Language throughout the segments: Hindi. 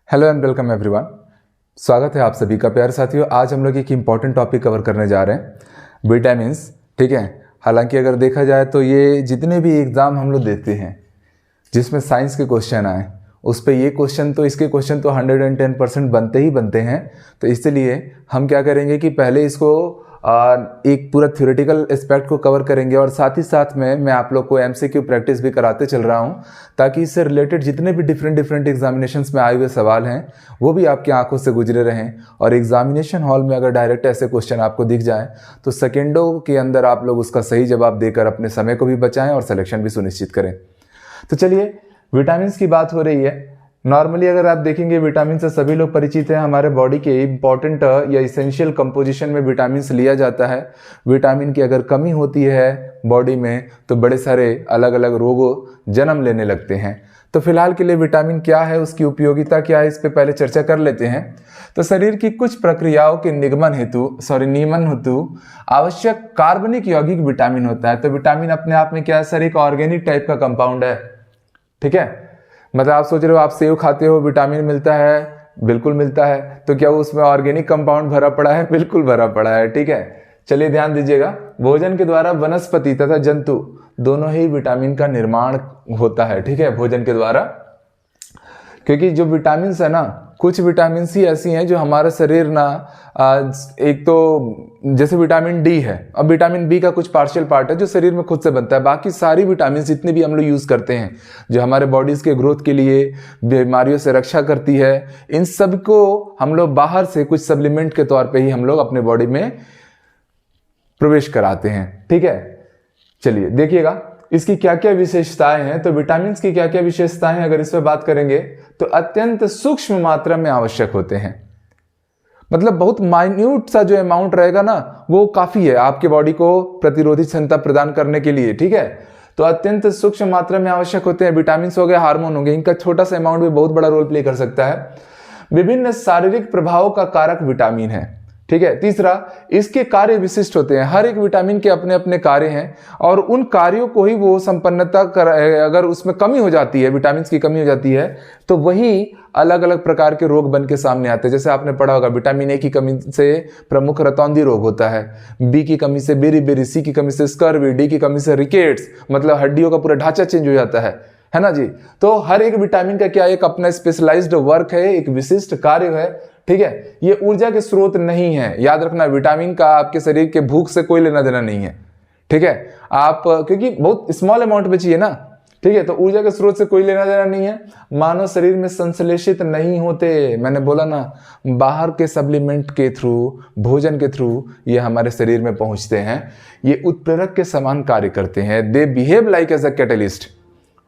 Hello and welcome everyone. स्वागत है आप सभी का प्यारे साथियों। आज हम लोग एक इम्पॉर्टेंट टॉपिक कवर करने जा रहे हैं, विटामिन्स। ठीक है, हालांकि अगर देखा जाए तो ये जितने भी एग्ज़ाम हम लोग देते हैं जिसमें साइंस के क्वेश्चन आए उस पर ये क्वेश्चन तो इसके क्वेश्चन तो 110% बनते ही बनते हैं। तो इसलिए हम क्या करेंगे कि पहले इसको एक पूरा थ्योरेटिकल एस्पेक्ट को कवर करेंगे और साथ ही साथ में मैं आप लोग को एमसीक्यू प्रैक्टिस भी कराते चल रहा हूँ, ताकि इससे रिलेटेड जितने भी डिफरेंट एग्जामिनेशंस में आए हुए सवाल हैं वो भी आपकी आंखों से गुजरे रहें। और एग्जामिनेशन हॉल में अगर डायरेक्ट ऐसे क्वेश्चन आपको दिख जाएं तो सेकेंडों के अंदर आप लोग उसका सही जवाब देकर अपने समय को भी बचाएं और सिलेक्शन भी सुनिश्चित करें। तो चलिए, विटामिन की बात हो रही है। नॉर्मली अगर आप देखेंगे विटामिन से सभी लोग परिचित हैं। हमारे बॉडी के इंपॉर्टेंट या इसेंशियल कंपोजिशन में विटामिन लिया जाता है। विटामिन की अगर कमी होती है बॉडी में तो बड़े सारे अलग अलग रोगों जन्म लेने लगते हैं। तो फिलहाल के लिए विटामिन क्या है, उसकी उपयोगिता क्या है, इस पे पहले चर्चा कर लेते हैं। तो शरीर की कुछ प्रक्रियाओं के नियमन हेतु आवश्यक कार्बनिक यौगिक विटामिन होता है। तो विटामिन अपने आप में क्या है सर, एक ऑर्गेनिक टाइप का कंपाउंड है। ठीक है, मतलब आप सोच रहे हो आप सेव खाते हो विटामिन मिलता है, बिल्कुल मिलता है। तो क्या वो उसमें ऑर्गेनिक कंपाउंड भरा पड़ा है? बिल्कुल भरा पड़ा है। ठीक है, चलिए ध्यान दीजिएगा। भोजन के द्वारा वनस्पति तथा जंतु दोनों ही विटामिन का निर्माण होता है। ठीक है, भोजन के द्वारा, क्योंकि जो विटामिन है ना, कुछ विटामिन ही ऐसी हैं जो हमारा शरीर ना एक तो जैसे विटामिन डी है, अब विटामिन बी का कुछ पार्शियल पार्ट है जो शरीर में खुद से बनता है। बाकी सारी विटामिन जितने भी हम लोग यूज करते हैं जो हमारे बॉडीज के ग्रोथ के लिए, बीमारियों से रक्षा करती है, इन सब को हम लोग बाहर से कुछ सप्लीमेंट के तौर पे ही हम लोग अपने बॉडी में प्रवेश कराते हैं। ठीक है, चलिए देखिएगा इसकी क्या क्या विशेषताएं हैं। तो विटामिन की क्या क्या विशेषताएं हैं अगर इस पर बात करेंगे तो अत्यंत सूक्ष्म मात्रा में आवश्यक होते हैं। मतलब बहुत माइन्यूट सा जो अमाउंट रहेगा ना वो काफी है आपके बॉडी को प्रतिरोधी क्षमता प्रदान करने के लिए। ठीक है, तो अत्यंत सूक्ष्म मात्रा में आवश्यक होते हैं। विटामिन हो गए, हार्मोन हो गए, इनका छोटा सा अमाउंट भी बहुत बड़ा रोल प्ले कर सकता है। विभिन्न शारीरिक प्रभावों का कारक विटामिन है। ठीक है, तीसरा, इसके कार्य विशिष्ट होते हैं। हर एक विटामिन के अपने अपने कार्य हैं और उन कार्यों को ही वो संपन्नता कर, अगर उसमें कमी हो जाती है, विटामिन की कमी हो जाती है तो वही अलग अलग प्रकार के रोग बन के सामने आते हैं। जैसे आपने पढ़ा होगा विटामिन ए की कमी से प्रमुख रतौंधी रोग होता है, बी की कमी से बेरी, सी की कमी से स्कर्वी, डी की कमी से रिकेट्स, मतलब हड्डियों का पूरा ढांचा चेंज हो जाता है ना जी। तो हर एक विटामिन का क्या एक अपना स्पेशलाइज्ड वर्क है, एक विशिष्ट कार्य है। ठीक है, ये ऊर्जा के स्रोत नहीं है। याद रखना, विटामिन का आपके शरीर के भूख से कोई लेना देना नहीं है। ठीक है, आप क्योंकि बहुत स्मॉल अमाउंट में चाहिए ना। ठीक है, तो ऊर्जा के स्रोत से कोई लेना देना नहीं है। मानव शरीर में संश्लेषित नहीं होते। मैंने बोला ना, बाहर के सप्लीमेंट के थ्रू, भोजन के थ्रू ये हमारे शरीर में पहुंचते हैं। ये उत्प्रेरक के समान कार्य करते हैं। They behave like as a catalyst.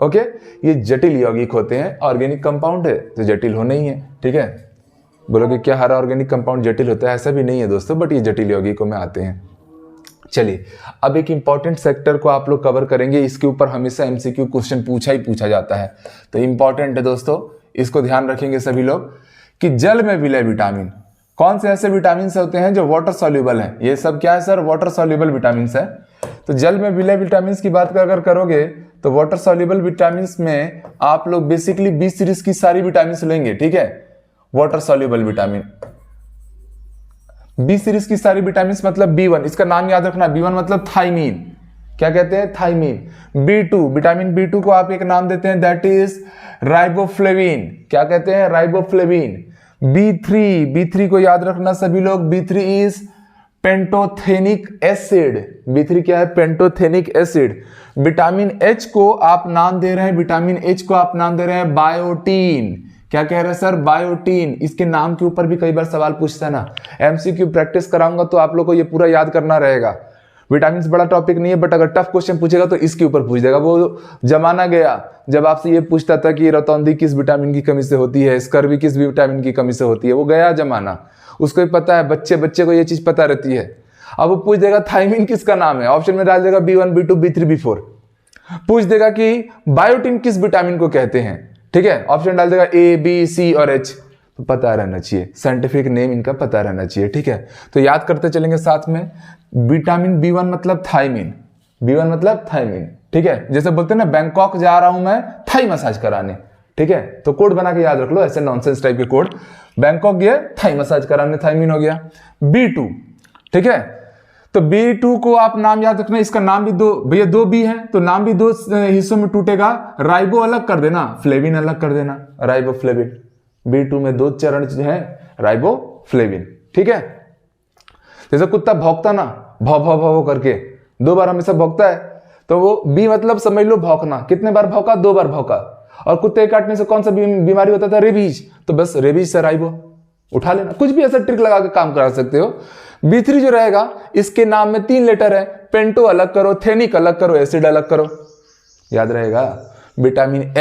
Okay, ये जटिल यौगिक होते हैं। ऑर्गेनिक कंपाउंड है तो जटिल होना ही है। ठीक है, बोलोगे क्या हर ऑर्गेनिक कंपाउंड जटिल होता है? ऐसा भी नहीं है दोस्तों, बट ये जटिल यौगिकों में आते हैं। चलिए, अब एक इंपॉर्टेंट सेक्टर को आप लोग कवर करेंगे। इसके ऊपर हमेशा एमसीक्यू क्वेश्चन पूछा जाता है, तो इंपॉर्टेंट है दोस्तों, इसको ध्यान रखेंगे सभी लोग कि जल में विलय विटामिन कौन से ऐसे विटामिन होते हैं जो वाटर सॉल्युबल है। ये सब क्या है सर? वाटर सॉल्युबल विटामिन है। तो जल में विलय विटामिन की बात अगर करोगे तो वाटर सॉल्युबल विटामिन में आप लोग बेसिकली बी सीरीज की सारी विटामिन लेंगे। ठीक है, water soluble vitamin, B series की सारी विटामिन मतलब B1, इसका नाम याद रखना। B1 मतलब थाइमीन। क्या कहते हैं? थाइमीन। B2, विटामिन B2 को आप एक नाम देते हैं, दैट इज राइबोफ्लेविन। क्या कहते हैं? राइबोफ्लेविन। B3 को याद रखना सभी लोग, B3 is pantothenic acid. B3 क्या है? Pantothenic acid. विटामिन H को आप नाम दे रहे हैं, विटामिन H को आप नाम दे रहे हैं बायोटीन। क्या कह रहे हैं सर? बायोटीन। इसके नाम के ऊपर भी कई बार सवाल पूछता है ना। एमसीक्यू प्रैक्टिस कराऊंगा तो आप लोग को ये पूरा याद करना रहेगा। विटामिन बड़ा टॉपिक नहीं है, बट अगर टफ क्वेश्चन पूछेगा तो इसके ऊपर पूछ देगा। वो जमाना गया जब आपसे ये पूछता था कि रतौंधी किस विटामिन की कमी से होती है, स्कर्वी किस विटामिन की कमी से होती है। वो गया जमाना, उसको भी पता है, बच्चे को ये चीज पता रहती है। अब वो पूछ देगा थाइमीन किसका नाम है, ऑप्शन में डाल देगा B1, B2, B3, B4। पूछ देगा कि बायोटीन किस विटामिन को कहते हैं। ठीक है, ऑप्शन डाल देगा A, B, C और H। तो पता रहना चाहिए, साइंटिफिक नेम इनका पता रहना चाहिए। ठीक है, तो याद करते चलेंगे साथ में। विटामिन B1 मतलब थाइमीन, B1 मतलब थाइमीन। ठीक है, जैसे बोलते हैं ना बैंकॉक जा रहा हूं मैं थाई मसाज कराने। ठीक है, तो कोड बना के याद रख लो, ऐसे नॉनसेंस टाइप के कोड। बैंकॉक गया थाई मसाज कराने, थाइमिन हो गया। B2, ठीक है, तो B2 को आप नाम याद रखना, इसका नाम भी दो, भैया 2 B है तो नाम भी 2 हिस्सों में टूटेगा। राइबो अलग कर देना, फ्लेविन अलग कर देना, राइबो फ्लेविन। B2 में 2 चरण है, राइबो फ्लेविन, ठीक है। जैसे कुत्ता भौंकता ना, भौ भौ भौ करके 2 बार हमेशा भौंकता है, तो वो B मतलब समझ लो भौंकना। कितने बार भौंका? 2 बार भौंका। और कुत्ते काटने से कौन सा बीमारी होता था? रेबीज। तो बस रेबीज से राइबो उठा लेना, कुछ भी ऐसा ट्रिक लगा के काम करा सकते हो। B3 जो रहेगा, इसके नाम में 3 लेटर है, पेंटो अलग करो, थेनिक अलग करो, एसिड अलग करो, याद रहेगा। विटामिन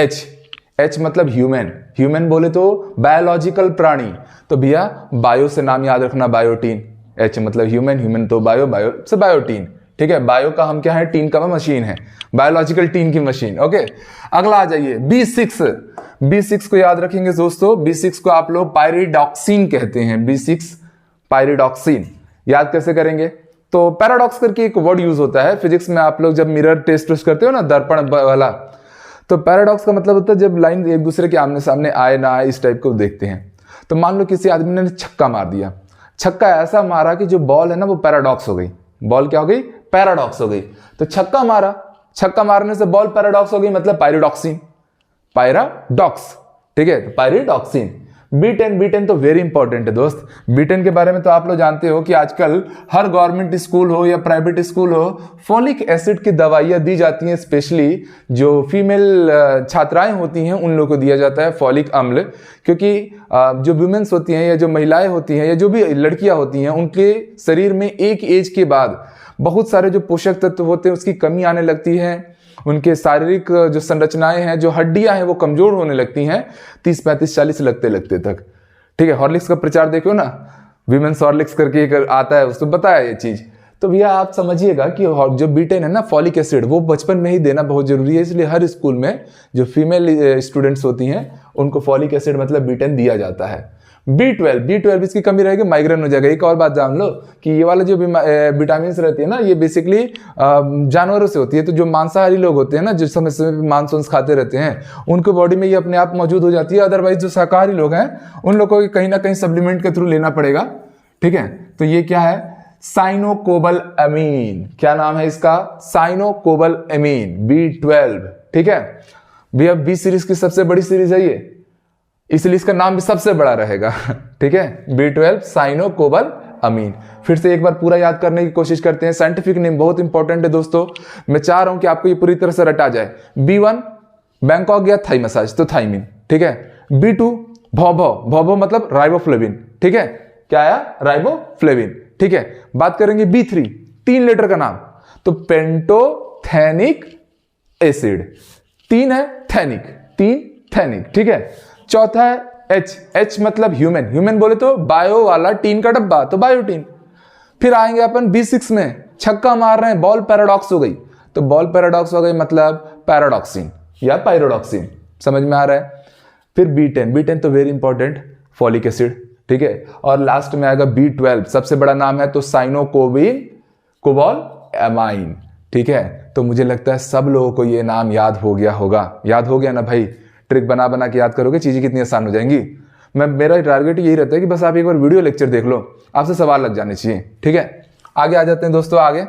H मतलब ह्यूमन, ह्यूमन बोले तो बायोलॉजिकल प्राणी, तो भैया बायो से नाम याद रखना, बायोटीन। H मतलब ह्यूमन, ह्यूमन तो बायो, बायो से बायोटीन, ठीक है। बायो का हम क्या है? टीन का मशीन है, बायोलॉजिकल टीन की मशीन। ओके, अगला आ जाइए B6 को याद रखेंगे दोस्तों। B6 को आप लोग पायरिडॉक्सिन कहते हैं, B6 पायरिडॉक्सिन। याद कैसे करेंगे? तो पैराडॉक्स करके एक वर्ड यूज होता है फिजिक्स में, आप लोग जब मिरर टेस्ट करते हो ना, दर्पण वाला, तो पैराडॉक्स का मतलब होता है जब लाइन एक दूसरे के आमने सामने आए ना आए, इस टाइप को देखते हैं। तो मान लो किसी आदमी ने छक्का मार दिया, छक्का ऐसा मारा कि जो बॉल है ना वो पैराडॉक्स हो गई। बॉल क्या हो गई? पैराडॉक्स हो गई। तो छक्का मारा, छक्का मारने से बॉल पैराडॉक्स हो गई, मतलब पायरिडॉक्सिन, पायराडॉक्स, ठीक है, तो पायरिडॉक्सिन। B10 तो वेरी इंपॉर्टेंट है दोस्त। B10 के बारे में तो आप लोग जानते हो कि आजकल हर गवर्नमेंट स्कूल हो या प्राइवेट स्कूल हो, फॉलिक एसिड की दवाइयाँ दी जाती हैं। स्पेशली जो फीमेल छात्राएं होती हैं उन लोगों को दिया जाता है फॉलिक अम्ल, क्योंकि जो वुमेन्स होती हैं या जो महिलाएं होती हैं या जो भी लड़कियां होती हैं, उनके शरीर में एक एज के बाद बहुत सारे जो पोषक तत्व होते हैं उसकी कमी आने लगती है। उनके शारीरिक जो संरचनाएं हैं, जो हड्डियां हैं, वो कमजोर होने लगती हैं 30, 35, 40 लगते तक, ठीक है। हॉर्लिक्स का प्रचार देखो ना, विमेंस हॉर्लिक्स करके एक आता है, उसको बताया ये चीज। तो भैया आप समझिएगा कि जो B10 है ना, फॉलिक एसिड, वो बचपन में ही देना बहुत जरूरी है। इसलिए हर स्कूल में जो फीमेल स्टूडेंट्स होती हैं उनको फॉलिक एसिड मतलब B10 दिया जाता है। B12 इसकी कमी रहेगी, माइग्रेन हो जाएगा। एक और बात जान लो कि ये वाला जो विटामिन रहती है ना, ये बेसिकली जानवरों से होती है। तो जो मांसाहारी लोग होते हैं ना, जो समय से मांस वांस खाते रहते हैं, उनके बॉडी में ये अपने आप मौजूद हो जाती है। अदरवाइज जो शाकाहारी लोग हैं उन लोगों को कहीं ना कहीं सप्लीमेंट के थ्रू लेना पड़ेगा, ठीक है। तो ये क्या है? साइनोकोबालामीन। क्या नाम है इसका? साइनोकोबालामीन, B12, ठीक है भैया। B सीरीज की सबसे बड़ी सीरीज है ये, इसलिए इसका नाम भी सबसे बड़ा रहेगा, ठीक है। B12 साइनोकोबालामीन। फिर से एक बार पूरा याद करने की कोशिश करते हैं। साइंटिफिक नेम बहुत इंपॉर्टेंट है दोस्तों, मैं चाह रहा हूं कि आपको ये पूरी तरह से रटा जाए। B1 बैंकॉक गया थाई मसाज, तो थाइमिन, ठीक है। B2 भौ मतलब राइबोफ्लेविन, ठीक है। क्या आया? राइबोफ्लेविन, ठीक है। बात करेंगे B3, 3 लेटर का नाम, तो पेंटोथेनिक एसिड। 3 है थेनिक, 3 थेनिक, ठीक है। चौथा है H मतलब ह्यूमन, ह्यूमन बोले तो बायो वाला टीन का डब्बा, तो बायोटीन। फिर आएंगे अपन B6 में, छक्का मार रहे हैं, बॉल पैराडॉक्स हो गई, तो बॉल पैराडॉक्स हो गई मतलब पैराडॉक्सिन या पायरोडॉक्सिन, समझ में आ रहा है। फिर B10 तो वेरी इंपॉर्टेंट, फॉलिक एसिड, ठीक है। और लास्ट में आएगा B12, सबसे बड़ा नाम है तो साइनोकोबालामाइन, ठीक है। तो मुझे लगता है सब लोगों को ये नाम याद हो गया होगा। याद हो गया ना भाई? ट्रिक बना बना के याद करोगे, चीजें कितनी आसान हो जाएंगी। मेरा टारगेट यही रहता है कि बस आप एक बार वीडियो लेक्चर देख लो, आपसे सवाल लग जाने चाहिए, ठीक है। आगे आ जाते हैं दोस्तों, आगे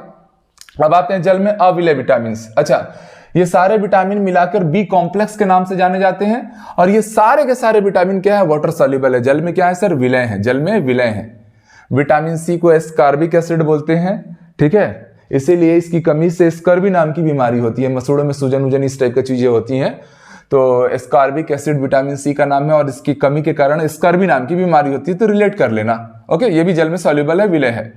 अब आते हैं जल में अविलय विटामिन। अच्छा, ये सारे विटामिन मिलाकर बी कॉम्प्लेक्स के नाम से जाने जाते हैं। और ये सारे के सारे विटामिन क्या है? वाटर सॉल्युबल है। जल में क्या है सर? विलय है, जल में विलय है। विटामिन सी को एस्कॉर्बिक एसिड बोलते हैं, ठीक है। इसीलिए इसकी कमी से स्कर्वी नाम की बीमारी होती है, मसूड़ों में सूजन उजन इस टाइप की चीजें होती हैं। तो एस्कॉर्बिक एसिड विटामिन सी का नाम है और इसकी कमी के कारण स्कर्वी नाम की बीमारी होती है, तो रिलेट कर लेना। ओके, ये भी जल में सॉल्युबल है, विलय है।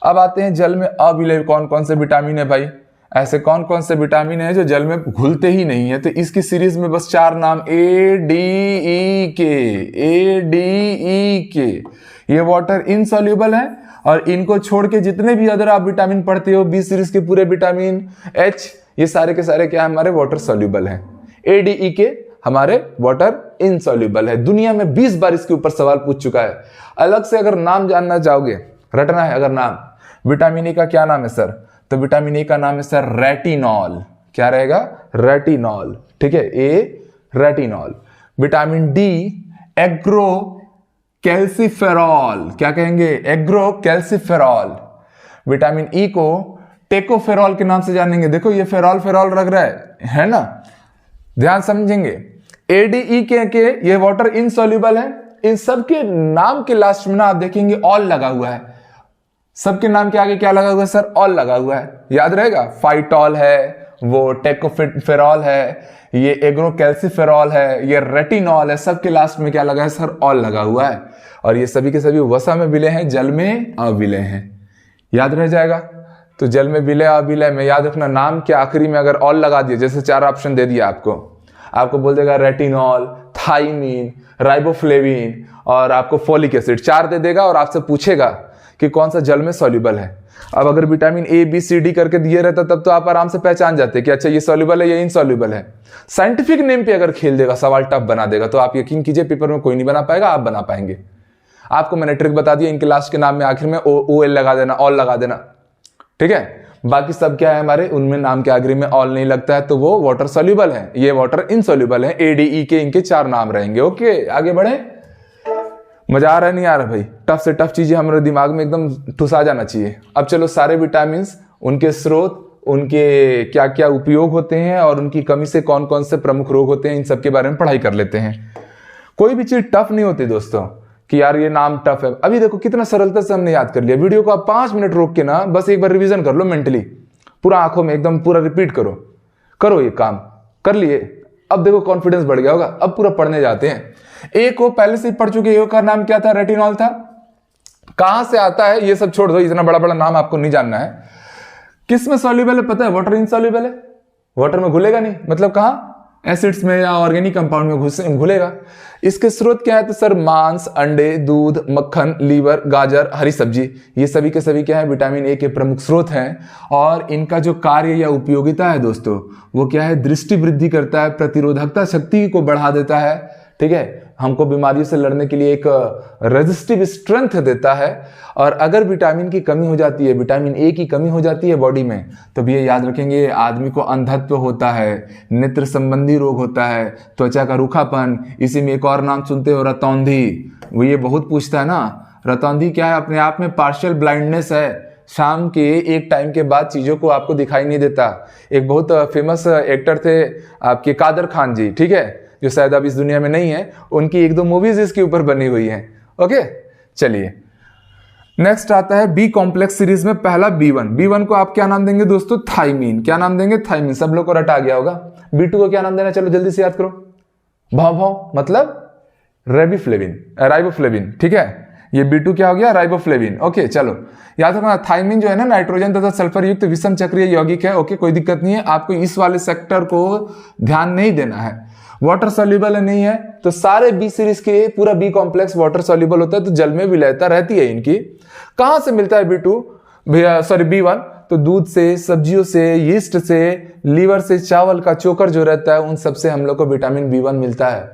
अब आते हैं जल में अविलय कौन कौन से विटामिन है भाई? ऐसे कौन कौन से विटामिन है जो जल में घुलते ही नहीं है? तो इसकी सीरीज में बस 4 नाम, ADE के। ये वाटर इनसॉल्युबल है और इनको छोड़ के जितने भी अदर आप विटामिन पढ़ते हो, बी सीरीज के पूरे विटामिन, H, ये सारे के सारे क्या हमारे वाटर सॉल्युबल हैं। ADE के हमारे वाटर इनसॉल्युबल है। दुनिया में 20 बार इसके ऊपर सवाल पूछ चुका है। अलग से अगर नाम जानना चाहोगे, रटना है अगर नाम, विटामिन ए का क्या नाम है सर? तो विटामिन ए का नाम है सर रेटिनॉल। क्या रहेगा? रेटिनॉल, ठीक है, ए retinol. Vitamin D agro calciferol, क्या कहेंगे, एग्रो कैल्सीफेरॉल। विटामिन ई को टेकोफेरॉल के नाम से जानेंगे। देखो ये फेरॉल फेरॉल लग रहा है ना, ध्यान समझेंगे। एडीई के ये वाटर इनसॉल्युबल है। इन सब के नाम के लास्ट में ना आप देखेंगे ऑल लगा हुआ है। सबके नाम के आगे क्या लगा हुआ है सर? ऑल लगा हुआ है, याद रहेगा। फाइटॉल है, वो टेकोफेरॉल है, ये एग्रोकैल्सीफेरॉल है, ये रेटिनॉल है। सबके लास्ट में क्या लगा है सर? ऑल लगा हुआ है। और ये सभी के सभी वसा में विलय हैं, जल में अविलय हैं, याद रह जाएगा। तो जल में विलय अविलय में याद रखना, नाम के आखिरी में अगर ऑल लगा दिया, जैसे 4 ऑप्शन दे दिया आपको बोल देगा रेटिनॉल, थाइमीन, राइबोफ्लेविन और आपको फोलिक एसिड, 4 दे देगा और आपसे पूछेगा कि कौन सा जल में सॉल्युबल है। अब अगर vitamin A B C D करके दिए रहता तब तो आप आराम से पहचान जाते कि अच्छा ये सॉल्युबल है, ये इनसॉल्युबल है। साइंटिफिक नेम पे अगर खेल देगा, सवाल टफ बना देगा, तो आप यकीन कीजिए पेपर में कोई नहीं बना पाएगा, आप बना पाएंगे। आपको मैंने ट्रिक बता दिया, इनके लास्ट के नाम में आखिर में ओ एल लगा देना, ऑल लगा देना, ठीक है। बाकी सब क्या है हमारे, उनमें नाम के आखिरी में ऑल नहीं लगता है तो वो वाटर सॉल्युबल है, ये वाटर इनसॉल्युबल है। एडीई के इनके 4 नाम रहेंगे। ओके, आगे बढ़े। मजा आ रहा है नहीं आ रहा भाई? टफ से टफ चीजें हमारे दिमाग में एकदम ठुसा जाना चाहिए। अब चलो सारे विटामिन, उनके स्रोत, उनके क्या क्या उपयोग होते हैं और उनकी कमी से कौन कौन से प्रमुख रोग होते हैं, इन सब के बारे में पढ़ाई कर लेते हैं। कोई भी चीज टफ नहीं होती दोस्तों कि यार ये नाम टफ है। अभी देखो कितना सरलता से हमने याद कर लिया। वीडियो को आप 5 मिनट रोक के ना बस एक बार रिवीजन कर लो मेंटली, पूरा आंखों में एकदम पूरा रिपीट करो ये काम कर लिए। अब देखो कॉन्फिडेंस बढ़ गया होगा। अब पूरा पढ़ने जाते हैं। ए को पहले से पढ़ चुके, ए का नाम क्या था? रेटिनॉल था। कहां से आता है ये सब छोड़ दो, इतना बड़ा बड़ा नाम आपको नहीं जानना है। किस में सॉल्युबल है पता है? वाटर इनसॉल्युबल है, वाटर में घुलेगा नहीं, मतलब कहां? एसिड्स में या ऑर्गेनिक कंपाउंड में घुलेगा। इसके स्रोत क्या है? तो सर मांस, अंडे, दूध, मक्खन, लीवर, गाजर, हरी सब्जी, ये सभी के सभी क्या है? विटामिन ए के प्रमुख स्रोत हैं। और इनका जो कार्य या उपयोगिता है दोस्तों, वो क्या है? दृष्टि वृद्धि करता है, प्रतिरोधकता शक्ति को बढ़ा देता है, ठीक है, हमको बीमारियों से लड़ने के लिए एक रेजिस्टिव स्ट्रेंथ देता है। और अगर विटामिन की कमी हो जाती है, विटामिन ए की कमी हो जाती है बॉडी में, तो भी ये याद रखेंगे आदमी को अंधत्व होता है, नेत्र संबंधी रोग होता है, त्वचा का रूखापन। इसी में एक और नाम सुनते हो, रतौंधी। वो ये बहुत पूछता है ना, रतौंधी क्या है? अपने आप में पार्शियल ब्लाइंडनेस है, शाम के एक टाइम के बाद चीजों को आपको दिखाई नहीं देता। एक बहुत फेमस एक्टर थे आपके कादर खान जी, ठीक है, जो शायद अब इस दुनिया में नहीं है, उनकी 1-2 मूवीज इसके ऊपर बनी हुई हैं। ओके, चलिए नेक्स्ट आता है बी कॉम्प्लेक्स सीरीज में पहला B1। B1 को आप क्या नाम देंगे दोस्तों? थाइमीन। क्या नाम देंगे? थाइमीन। सब लोग को रटा गया होगा। B2 को क्या नाम देना? चलो जल्दी से याद करो। भाव मतलब राइबोफ्लेविन, ठीक है। ये B2 क्या हो गया? राइबोफ्लेविन। ओके, चलो याद रखना, थाइमीन जो है ना, नाइट्रोजन तथा सल्फर युक्त विषम चक्रीय यौगिक है। ओके, कोई दिक्कत नहीं है, आपको इस वाले सेक्टर को ध्यान नहीं देना है। वाटर सॉल्युबल नहीं है तो सारे बी सीरीज के पूरा बी कॉम्प्लेक्स वाटर सॉल्युबल होता है, तो जल में विलयता रहती है इनकी। कहां से मिलता है B1? तो दूध से, सब्जियों से, यीस्ट से, लीवर से, चावल का चोकर जो रहता है, उन सब से हम लोग को विटामिन B1 मिलता है,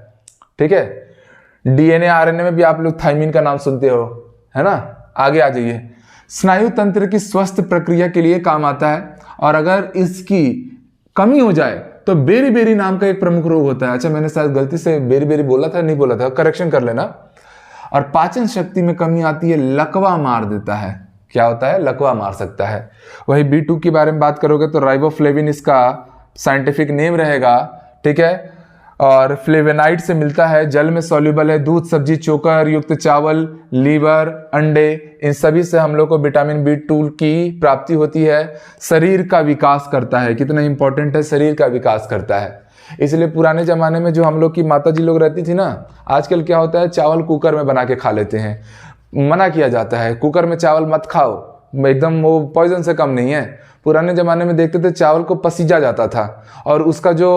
ठीक है। डीएनए आरएनए में भी आप लोग थाइमीन का नाम सुनते हो, है ना। आगे आ जाइए। स्नायु तंत्र की स्वस्थ प्रक्रिया के लिए काम आता है, और अगर इसकी कमी हो जाए तो बेरी नाम का एक प्रमुख रोग होता है। अच्छा, मैंने शायद गलती से बेरी बोला था, नहीं बोला था, करेक्शन कर लेना। और पाचन शक्ति में कमी आती है, लकवा मार देता है। क्या होता है? लकवा मार सकता है। वही B2 के बारे में बात करोगे तो राइबोफ्लेविन इसका साइंटिफिक नेम रहेगा, ठीक है। और फ्लेवेनाइड से मिलता है, जल में सॉल्युबल है, दूध, सब्जी, चोकर युक्त चावल, लीवर, अंडे, इन सभी से हम लोग को विटामिन B2 की प्राप्ति होती है। शरीर का विकास करता है। कितना इंपॉर्टेंट है? शरीर का विकास करता है। इसलिए पुराने जमाने में जो हम लोग की माता जी लोग रहती थी ना, आजकल क्या होता है, चावल कुकर में बना के खा लेते हैं। मना किया जाता है, कुकर में चावल मत खाओ, एकदम वो पॉइजन से कम नहीं है। पुराने जमाने में देखते थे चावल को पसीजा जाता था, और उसका जो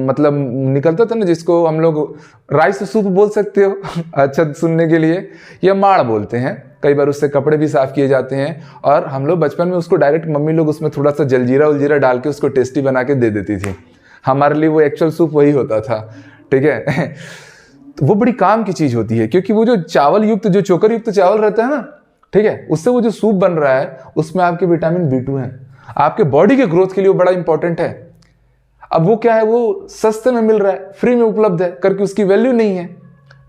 मतलब निकलता था ना, जिसको हम लोग राइस सूप बोल सकते हो अच्छा सुनने के लिए, या माड़ बोलते हैं। कई बार उससे कपड़े भी साफ किए जाते हैं, और हम लोग बचपन में उसको डायरेक्ट मम्मी लोग उसमें थोड़ा सा जलजीरा उलजीरा डाल के उसको टेस्टी बना के दे देती थी। हमारे लिए वो एक्चुअल सूप वही होता था, ठीक है तो वो बड़ी काम की चीज होती है, क्योंकि वो जो चावल युक्त, जो चोकर युक्त चावल रहता है ना, ठीक है, उससे वो जो सूप बन रहा है उसमें आपके विटामिन B2 है। आपके बॉडी के ग्रोथ के लिए वो बड़ा इंपॉर्टेंट है। अब वो क्या है, वो सस्ते में मिल रहा है, फ्री में उपलब्ध है करके उसकी वैल्यू नहीं है।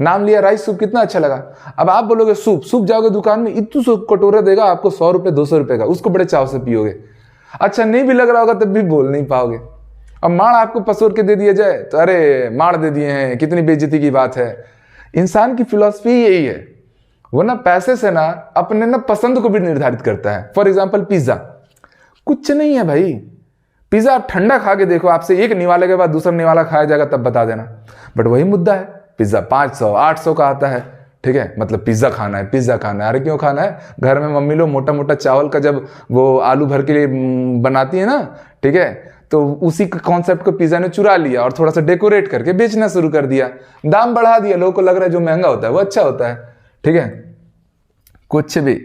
नाम लिया राइस सूप, कितना अच्छा लगा। अब आप बोलोगे सूप, सूप जाओगे दुकान में, इतू सूप कटोरा देगा आपको 100 रुपए 200 रुपए का, उसको बड़े चाव से पियोगे। अच्छा नहीं भी लग रहा होगा तब भी बोल नहीं पाओगे। अब माड़ आपको पसोर के दे दिया जाए तो अरे माड़ दे दिए हैं, कितनी बेइज्जती की बात है। इंसान की फिलॉसफी यही है, वो ना पैसे से ना अपने ना पसंद को भी निर्धारित करता है। फॉर एग्जाम्पल पिज्जा, कुछ नहीं है भाई, पिज्जा आप ठंडा खा के देखो, आपसे एक निवाले के बाद दूसरा निवाला खाया जाएगा तब बता देना। बट वही मुद्दा है, पिज्जा 500 800 का आता है, ठीक है, मतलब पिज्जा खाना है, पिज्जा खाना है। अरे क्यों खाना है, घर में मम्मी लोग मोटा मोटा चावल का जब वो आलू भर के लिए बनाती है ना, ठीक है, तो उसी कॉन्सेप्ट को पिज्जा ने चुरा लिया और थोड़ा सा डेकोरेट करके बेचना शुरू कर दिया, दाम बढ़ा दिया, लोगों को लग रहा है जो महंगा होता है वो अच्छा होता है, ठीक है, कुछ भी।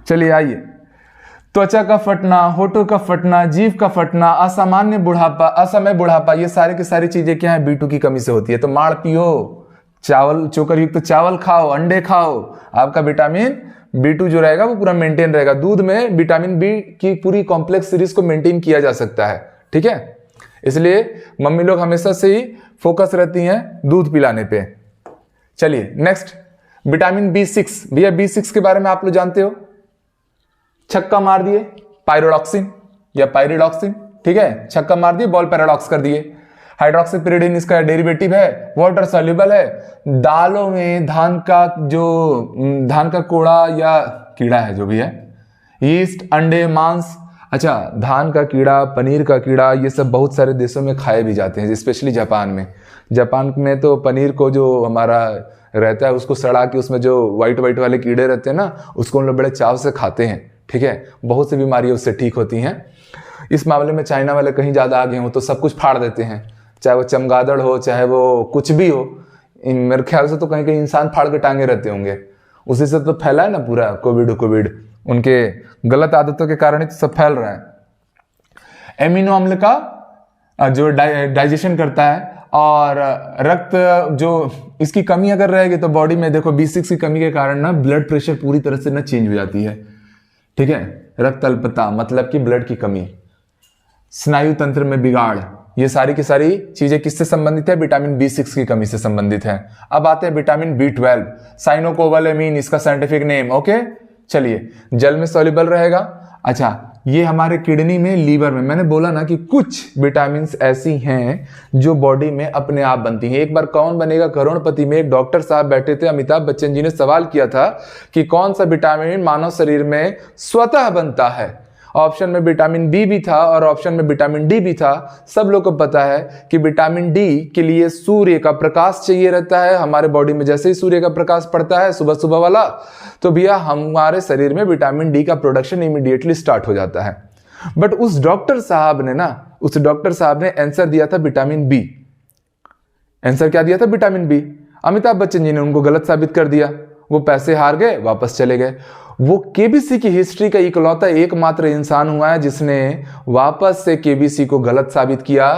चलिए आइए, त्वचा का फटना, होठों का फटना, जीभ का फटना, असामान्य बुढ़ापा, असमय बुढ़ापा, ये सारे की सारी चीजें क्या है, B2 की कमी से होती है। तो माड़ पियो, चावल चोकर युक्त चावल खाओ, अंडे खाओ, आपका विटामिन B2 जो रहेगा वो पूरा मेंटेन रहेगा। दूध में विटामिन B की पूरी कॉम्प्लेक्स सीरीज को मेंटेन किया जा सकता है, ठीक है। इसलिए मम्मी लोग हमेशा से ही फोकस रहती हैं दूध पिलाने पे। चलिए नेक्स्ट, विटामिन B6। भैया B6 के बारे में आप लोग जानते हो, छक्का मार दिए, पायरोडॉक्सिन या पायरिडॉक्सिन, ठीक है, छक्का मार दिए, बॉल पैराडॉक्स कर दिए। हाइड्रोक्सीपिरिडीन इसका डेरिवेटिव है, वाटर सॉल्युबल है। दालों में धान का कोड़ा या कीड़ा है जो भी है, यीस्ट, अंडे, मांस, अच्छा धान का कीड़ा, पनीर का कीड़ा, ये सब बहुत सारे देशों में खाए भी जाते हैं, स्पेशली जापान में। जापान में तो पनीर को जो हमारा रहता है उसको सड़ा के उसमें जो व्हाइट वाले कीड़े रहते हैं ना, उसको हम लोग बड़े चाव से खाते हैं, ठीक है, बहुत सी बीमारियां उससे ठीक होती हैं। इस मामले में चाइना वाले कहीं ज्यादा आगे हो, तो सब कुछ फाड़ देते हैं, चाहे वो चमगादड़ हो, चाहे वो कुछ भी हो। मेरे ख्याल से तो कहीं कहीं इंसान फाड़ के टांगे रहते होंगे, उसी से तो फैला है ना पूरा कोविड। उनके गलत आदतों के कारण ही तो सब फैल रहा है। एमिनो अम्ल का जो डाइजेशन करता है, और रक्त जो इसकी कमी अगर रहेगी तो बॉडी में देखो B6 की कमी के कारण ना ब्लड प्रेशर पूरी तरह से ना चेंज हो जाती है, ठीक है। रक्त अल्पता मतलब कि ब्लड की कमी, स्नायु तंत्र में बिगाड़, ये सारी की सारी चीजें किससे संबंधित है, विटामिन B6 की कमी से संबंधित है। अब आते हैं विटामिन B12, साइनोकोबालामीन इसका साइंटिफिक नेम, ओके। चलिए, जल में सॉल्युबल रहेगा। अच्छा, ये हमारे किडनी में, लीवर में, मैंने बोला ना कि कुछ विटामिन ऐसी हैं जो बॉडी में अपने आप बनती हैं। एक बार कौन बनेगा करोड़पति में एक डॉक्टर साहब बैठे थे, अमिताभ बच्चन जी ने सवाल किया था कि कौन सा विटामिन मानव शरीर में स्वतः बनता है। ऑप्शन में विटामिन B भी था और ऑप्शन में विटामिन D भी था। सब लोग को पता है कि विटामिन D के लिए सूर्य का प्रकाश चाहिए रहता है। हमारे बॉडी में जैसे ही सूर्य का प्रकाश पड़ता है सुबह सुबह वाला, तो भैया हमारे शरीर में विटामिन D का प्रोडक्शन इमीडिएटली स्टार्ट हो जाता है। बट उस डॉक्टर साहब ने आंसर दिया था विटामिन B। आंसर क्या दिया था, विटामिन B। अमिताभ बच्चन जी ने उनको गलत साबित कर दिया, वो पैसे हार गए, वापस चले गए। वो केबीसी की हिस्ट्री का इकलौता एकमात्र इंसान हुआ है जिसने वापस से केबीसी को गलत साबित किया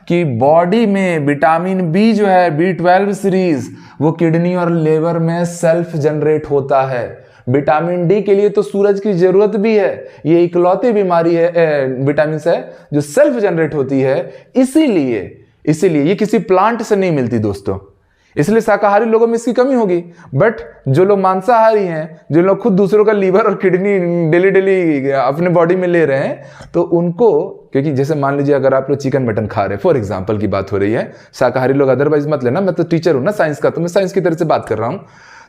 कि बॉडी में विटामिन B जो है, B12 सीरीज, वो किडनी और लिवर में सेल्फ जनरेट होता है। विटामिन D के लिए तो सूरज की जरूरत भी है, ये इकलौती बीमारी है, विटामिन है जो सेल्फ जनरेट होती है। इसीलिए ये किसी प्लांट से नहीं मिलती दोस्तों, इसलिए शाकाहारी लोगों में इसकी कमी होगी। बट जो लोग मांसाहारी हैं, जो लोग खुद दूसरों का लीवर और किडनी डेली अपने बॉडी में ले रहे हैं, तो उनको, क्योंकि जैसे मान लीजिए अगर आप लोग चिकन मटन खा रहे हैं, फॉर एग्जांपल की बात हो रही है, शाकाहारी लोग अदरवाइज मत लेना, मैं तो टीचर हूं ना साइंस का, तो मैं साइंस की तरह से बात कर रहा हूं।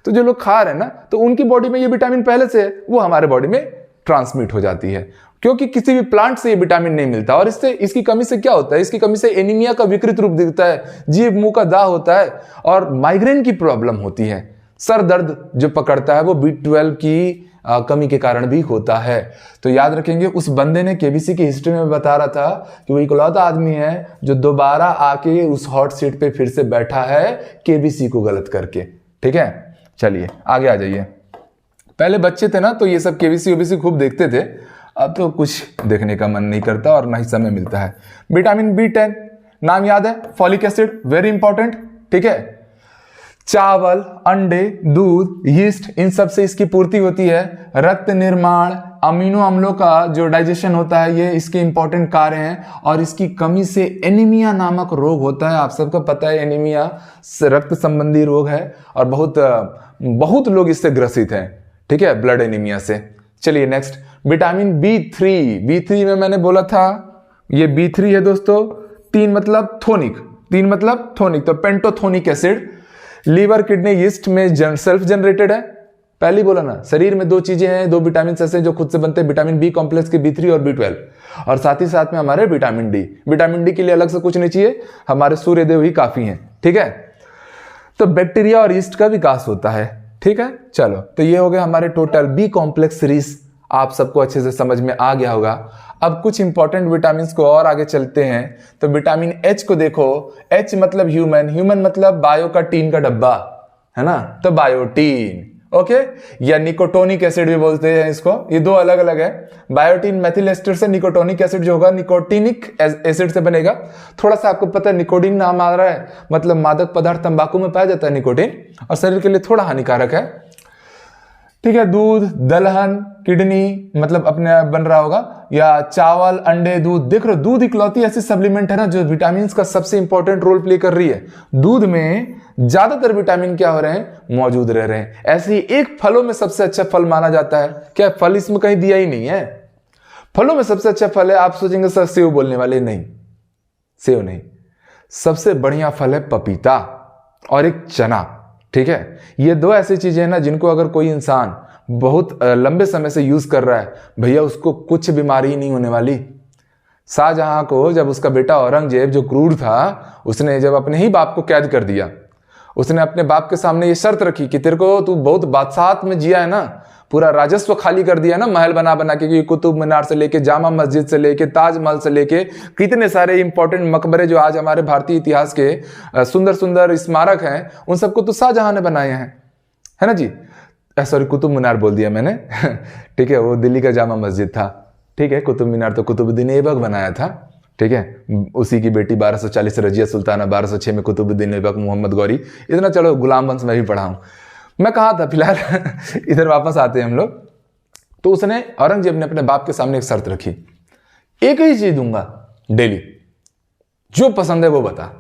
तो जो लोग खा रहे हैं ना, तो उनकी बॉडी में ये विटामिन पहले से है, वो हमारे बॉडी में ट्रांसमिट हो जाती है, क्योंकि किसी भी प्लांट से ये विटामिन नहीं मिलता। और इसकी कमी से क्या होता है, इसकी कमी से एनीमिया का विकृत रूप दिखता है, जीभ मुंह का दाह होता है और माइग्रेन की प्रॉब्लम होती है। सर दर्द जो पकड़ता है वो B12 की कमी के कारण भी होता है। तो याद रखेंगे, उस बंदे ने केबीसी की हिस्ट्री में बता रहा था कि वो इकलौता आदमी है जो दोबारा आके उस हॉट सीट पे फिर से बैठा है केबीसी को गलत करके, ठीक है। चलिए आगे आ जाइए। पहले बच्चे थे ना तो ये सब केबीसी ओबीसी खूब देखते थे, अब तो कुछ देखने का मन नहीं करता और ना ही समय मिलता है। विटामिन B10 नाम याद है, फॉलिक एसिड, वेरी इंपॉर्टेंट, ठीक है। चावल, अंडे, दूध, यीस्ट, इन सब से इसकी पूर्ति होती है। रक्त निर्माण, अमीनो अम्लों का जो डाइजेशन होता है ये इसके इंपॉर्टेंट कार्य हैं, और इसकी कमी से एनीमिया नामक रोग होता है। आप सबको पता है एनीमिया रक्त संबंधी रोग है और बहुत लोग इससे ग्रसित हैं, ठीक है, ब्लड एनीमिया से। चलिए नेक्स्ट, विटामिन B3 में मैंने बोला था ये B3 है दोस्तों, 3 मतलब थोनिक, तो पेंटोथोनिक एसिड लीवर किडनी यीस्ट में सेल्फ जनरेटेड है। पहले बोला ना, शरीर में 2 चीजें हैं, 2 विटामिन ऐसे जो खुद से बनते हैं, विटामिन बी कॉम्प्लेक्स के B3 और B12, और साथ ही साथ में हमारे विटामिन डी के लिए अलग से कुछ नहीं चाहिए, हमारे सूर्यदेव ही काफी हैं, ठीक है। तो बैक्टीरिया और यीस्ट का विकास होता है, ठीक है। चलो, तो ये हो गया हमारे टोटल बी कॉम्प्लेक्स सीरीज, आप सबको अच्छे से समझ में आ गया होगा। अब कुछ इंपॉर्टेंट विटामिन को और आगे चलते हैं। तो विटामिन एच को देखो, एच मतलब ह्यूमन मतलब बायो का टीन का डब्बा है ना, तो बायोटीन, ओके, या निकोटोनिक एसिड भी बोलते हैं इसको, ये 2 अलग अलग है। बायोटीन मेथिल एस्टर से निकोटोनिक एसिड जो होगा निकोटिनिक एसिड से बनेगा। थोड़ा सा आपको पता है निकोटीन नाम आ रहा है, मतलब मादक पदार्थ तंबाकू में पाया जाता है निकोटीन, और शरीर के लिए थोड़ा हानिकारक है, ठीक है। दूध, दलहन, किडनी मतलब अपने आप बन रहा होगा, या चावल, अंडे, दूध। देख रहे हो, दूध इकलौती ऐसी सप्लीमेंट है ना जो विटामिन का सबसे इंपॉर्टेंट रोल प्ले कर रही है। दूध में ज्यादातर विटामिन क्या हो रहे हैं, मौजूद रह रहे हैं। ऐसे ही एक फलों में सबसे अच्छा फल माना जाता है, क्या फल इसमें कहीं दिया ही नहीं है, फलों में सबसे अच्छा फल है, आप सोचेंगे सर सेव बोलने वाले, नहीं, सेव नहीं, सबसे बढ़िया फल है पपीता और एक चना, ठीक है। ये 2 ऐसी चीजें हैं ना जिनको अगर कोई इंसान बहुत लंबे समय से यूज कर रहा है, भैया उसको कुछ बीमारी ही नहीं होने वाली। शाहजहां को जब उसका बेटा औरंगजेब जो क्रूर था, उसने जब अपने ही बाप को कैद कर दिया, उसने अपने बाप के सामने ये शर्त रखी कि तेरे को, तू बहुत बादशाहत में जिया है ना, पूरा राजस्व खाली कर दिया ना महल बना बना के, कुतुब मीनार से लेके जामा मस्जिद से लेके ताजमहल से लेके कितने सारे इंपॉर्टेंट मकबरे जो आज हमारे भारतीय इतिहास के सुंदर सुंदर स्मारक हैं, उन सबको तो शाहजहां ने बनाए हैं, है ना जी। सॉरी, कुतुब मीनार बोल दिया मैंने ठीक है, वो दिल्ली का जामा मस्जिद था, ठीक है। कुतुब मीनार तो कुतुबुद्दीन ऐबक बनाया था, ठीक है, उसी की बेटी 1240 रजिया सुल्ताना, 1206 में कुतुबुद्दीन ऐबक, मोहम्मद गौरी, इतना चलो गुलाम वंश में भी पढ़ा हूं मैं। कहा था फिलहाल इधर वापस आते हैं हम लोग। तो उसने, औरंगजेब ने अपने बाप के सामने एक शर्त रखी, एक ही चीज दूंगा डेली, जो पसंद है वो बता,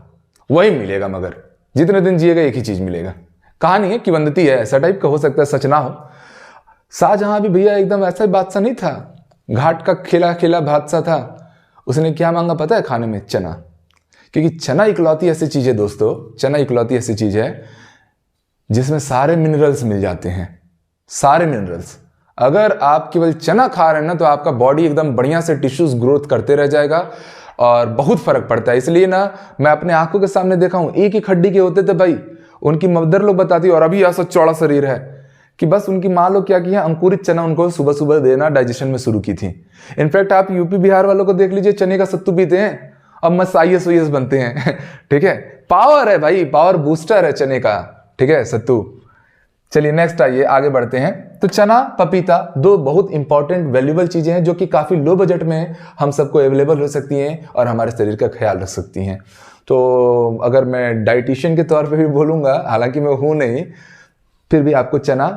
वही मिलेगा, मगर जितने दिन जिएगा एक ही चीज मिलेगा। कहानी है, किवदंती है, ऐसा टाइप का, हो सकता है सच ना हो। शाहजहां भी भैया एकदम ऐसा ही बादशाह नहीं था, घाट का खिला खिला बादशाह था। उसने क्या मांगा पता है खाने में, चना, क्योंकि चना इकलौती ऐसी चीज है दोस्तों, चना इकलौती ऐसी चीज है जिसमें सारे मिनरल्स मिल जाते हैं, सारे मिनरल्स। अगर आप केवल चना खा रहे हैं ना, तो आपका बॉडी एकदम बढ़िया से टिश्यूज ग्रोथ करते रह जाएगा और बहुत फर्क पड़ता है। इसलिए ना मैं अपने आंखों के सामने देखा हूं, एक ही हड्डी के होते थे भाई, उनकी मदर लोग बताती, और अभी ऐसा चौड़ा शरीर है कि बस उनकी माँ लोग क्या किया, अंकुरित चना उनको सुबह सुबह देना डाइजेशन में शुरू की थी। इनफैक्ट आप यूपी बिहार वालों को देख लीजिए, चने का सत्तू पीते हैं, अब मस्त IAS बनते हैं ठीक है, पावर है भाई, पावर बूस्टर है चने का, ठीक है, सत्तू। चलिए नेक्स्ट आइए, आगे बढ़ते हैं। तो चना, पपीता, 2 बहुत इंपॉर्टेंट वैल्यूबल चीजें हैं जो कि काफी लो बजट में हम सबको अवेलेबल हो सकती हैं और हमारे शरीर का ख्याल रख सकती हैं। तो अगर मैं डाइटिशियन के तौर पे भी बोलूंगा, हालांकि मैं हूं नहीं, फिर भी आपको चना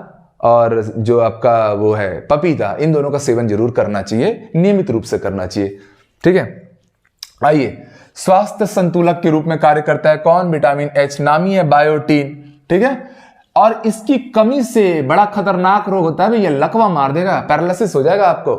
और जो आपका वो है पपीता, इन दोनों का सेवन जरूर करना चाहिए, नियमित रूप से करना चाहिए, ठीक है। आइए, स्वास्थ्य संतुलक के रूप में कार्य करता है कौन, विटामिन H, नामी है बायोटीन, ठीक है। और इसकी कमी से बड़ा खतरनाक रोग होता है भैया, लकवा मार देगा, पैरालिसिस हो जाएगा आपको,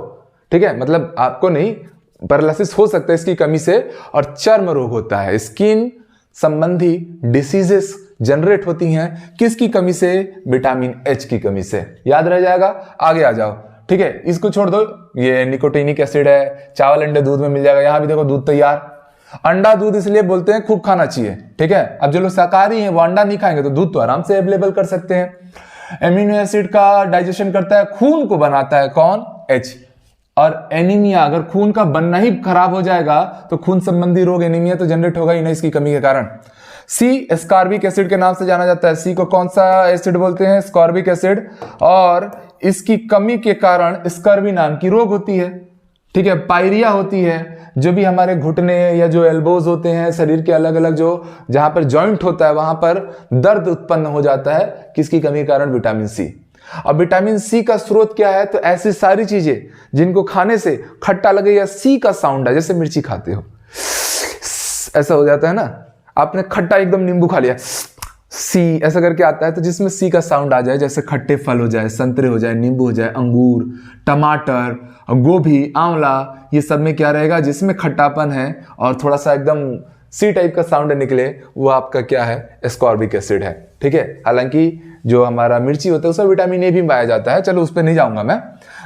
ठीक है, मतलब आपको नहीं, पैरालिसिस हो सकता है इसकी कमी से। और चर्म रोग होता है, स्किन संबंधी डिसीजेस जनरेट होती हैं किसकी कमी से, विटामिन H की कमी से। याद रह जाएगा, आगे आ जाओ, ठीक है, इसको छोड़ दो, ये निकोटिनिक एसिड है, चावल अंडे दूध में मिल जाएगा, यहां भी देखो दूध तैयार। अंडा दूध इसलिए बोलते हैं खूब खाना चाहिए, ठीक है। अब जो लोग शाकाहारी हैं वो अंडा नहीं खाएंगे तो दूध तो आराम से अवेलेबल कर सकते हैं। एमिनो एसिड का डाइजेशन करता है, खून को बनाता है कौन, H। और एनीमिया, अगर खून का बनना ही खराब हो जाएगा तो खून संबंधी रोग, एनीमिया तो जनरेट होगा ही नहीं इसकी कमी के कारण। सी, स्कॉर्बिक एसिड के नाम से जाना जाता है। सी को कौन सा एसिड बोलते हैं, स्कॉर्बिक एसिड। और इसकी कमी के कारण स्कर्वी नाम की रोग होती है, ठीक है। पायरिया होती है, जो भी हमारे घुटने या जो एल्बोज होते हैं, शरीर के अलग अलग जो जहां पर जॉइंट होता है वहां पर दर्द उत्पन्न हो जाता है, किसकी कमी के कारण, विटामिन सी। अब विटामिन सी का स्रोत क्या है? तो ऐसी सारी चीजें जिनको खाने से खट्टा लगे या सी का साउंड है, जैसे मिर्ची खाते हो ऐसा हो जाता है ना, आपने खट्टा एकदम नींबू खा लिया, सी ऐसा करके आता है, तो जिसमें सी का साउंड आ जाए, जैसे खट्टे फल हो जाए, संतरे हो जाए, नींबू हो जाए, अंगूर, टमाटर, गोभी, आंवला, ये सब में क्या रहेगा? जिसमें खट्टापन है और थोड़ा सा एकदम सी टाइप का साउंड निकले, वो आपका क्या है? एस्कॉर्बिक एसिड है। ठीक है, हालांकि जो हमारा मिर्ची होता है उसमें विटामिन ए भी पाया जाता है, चलो उस पर नहीं जाऊंगा मैं।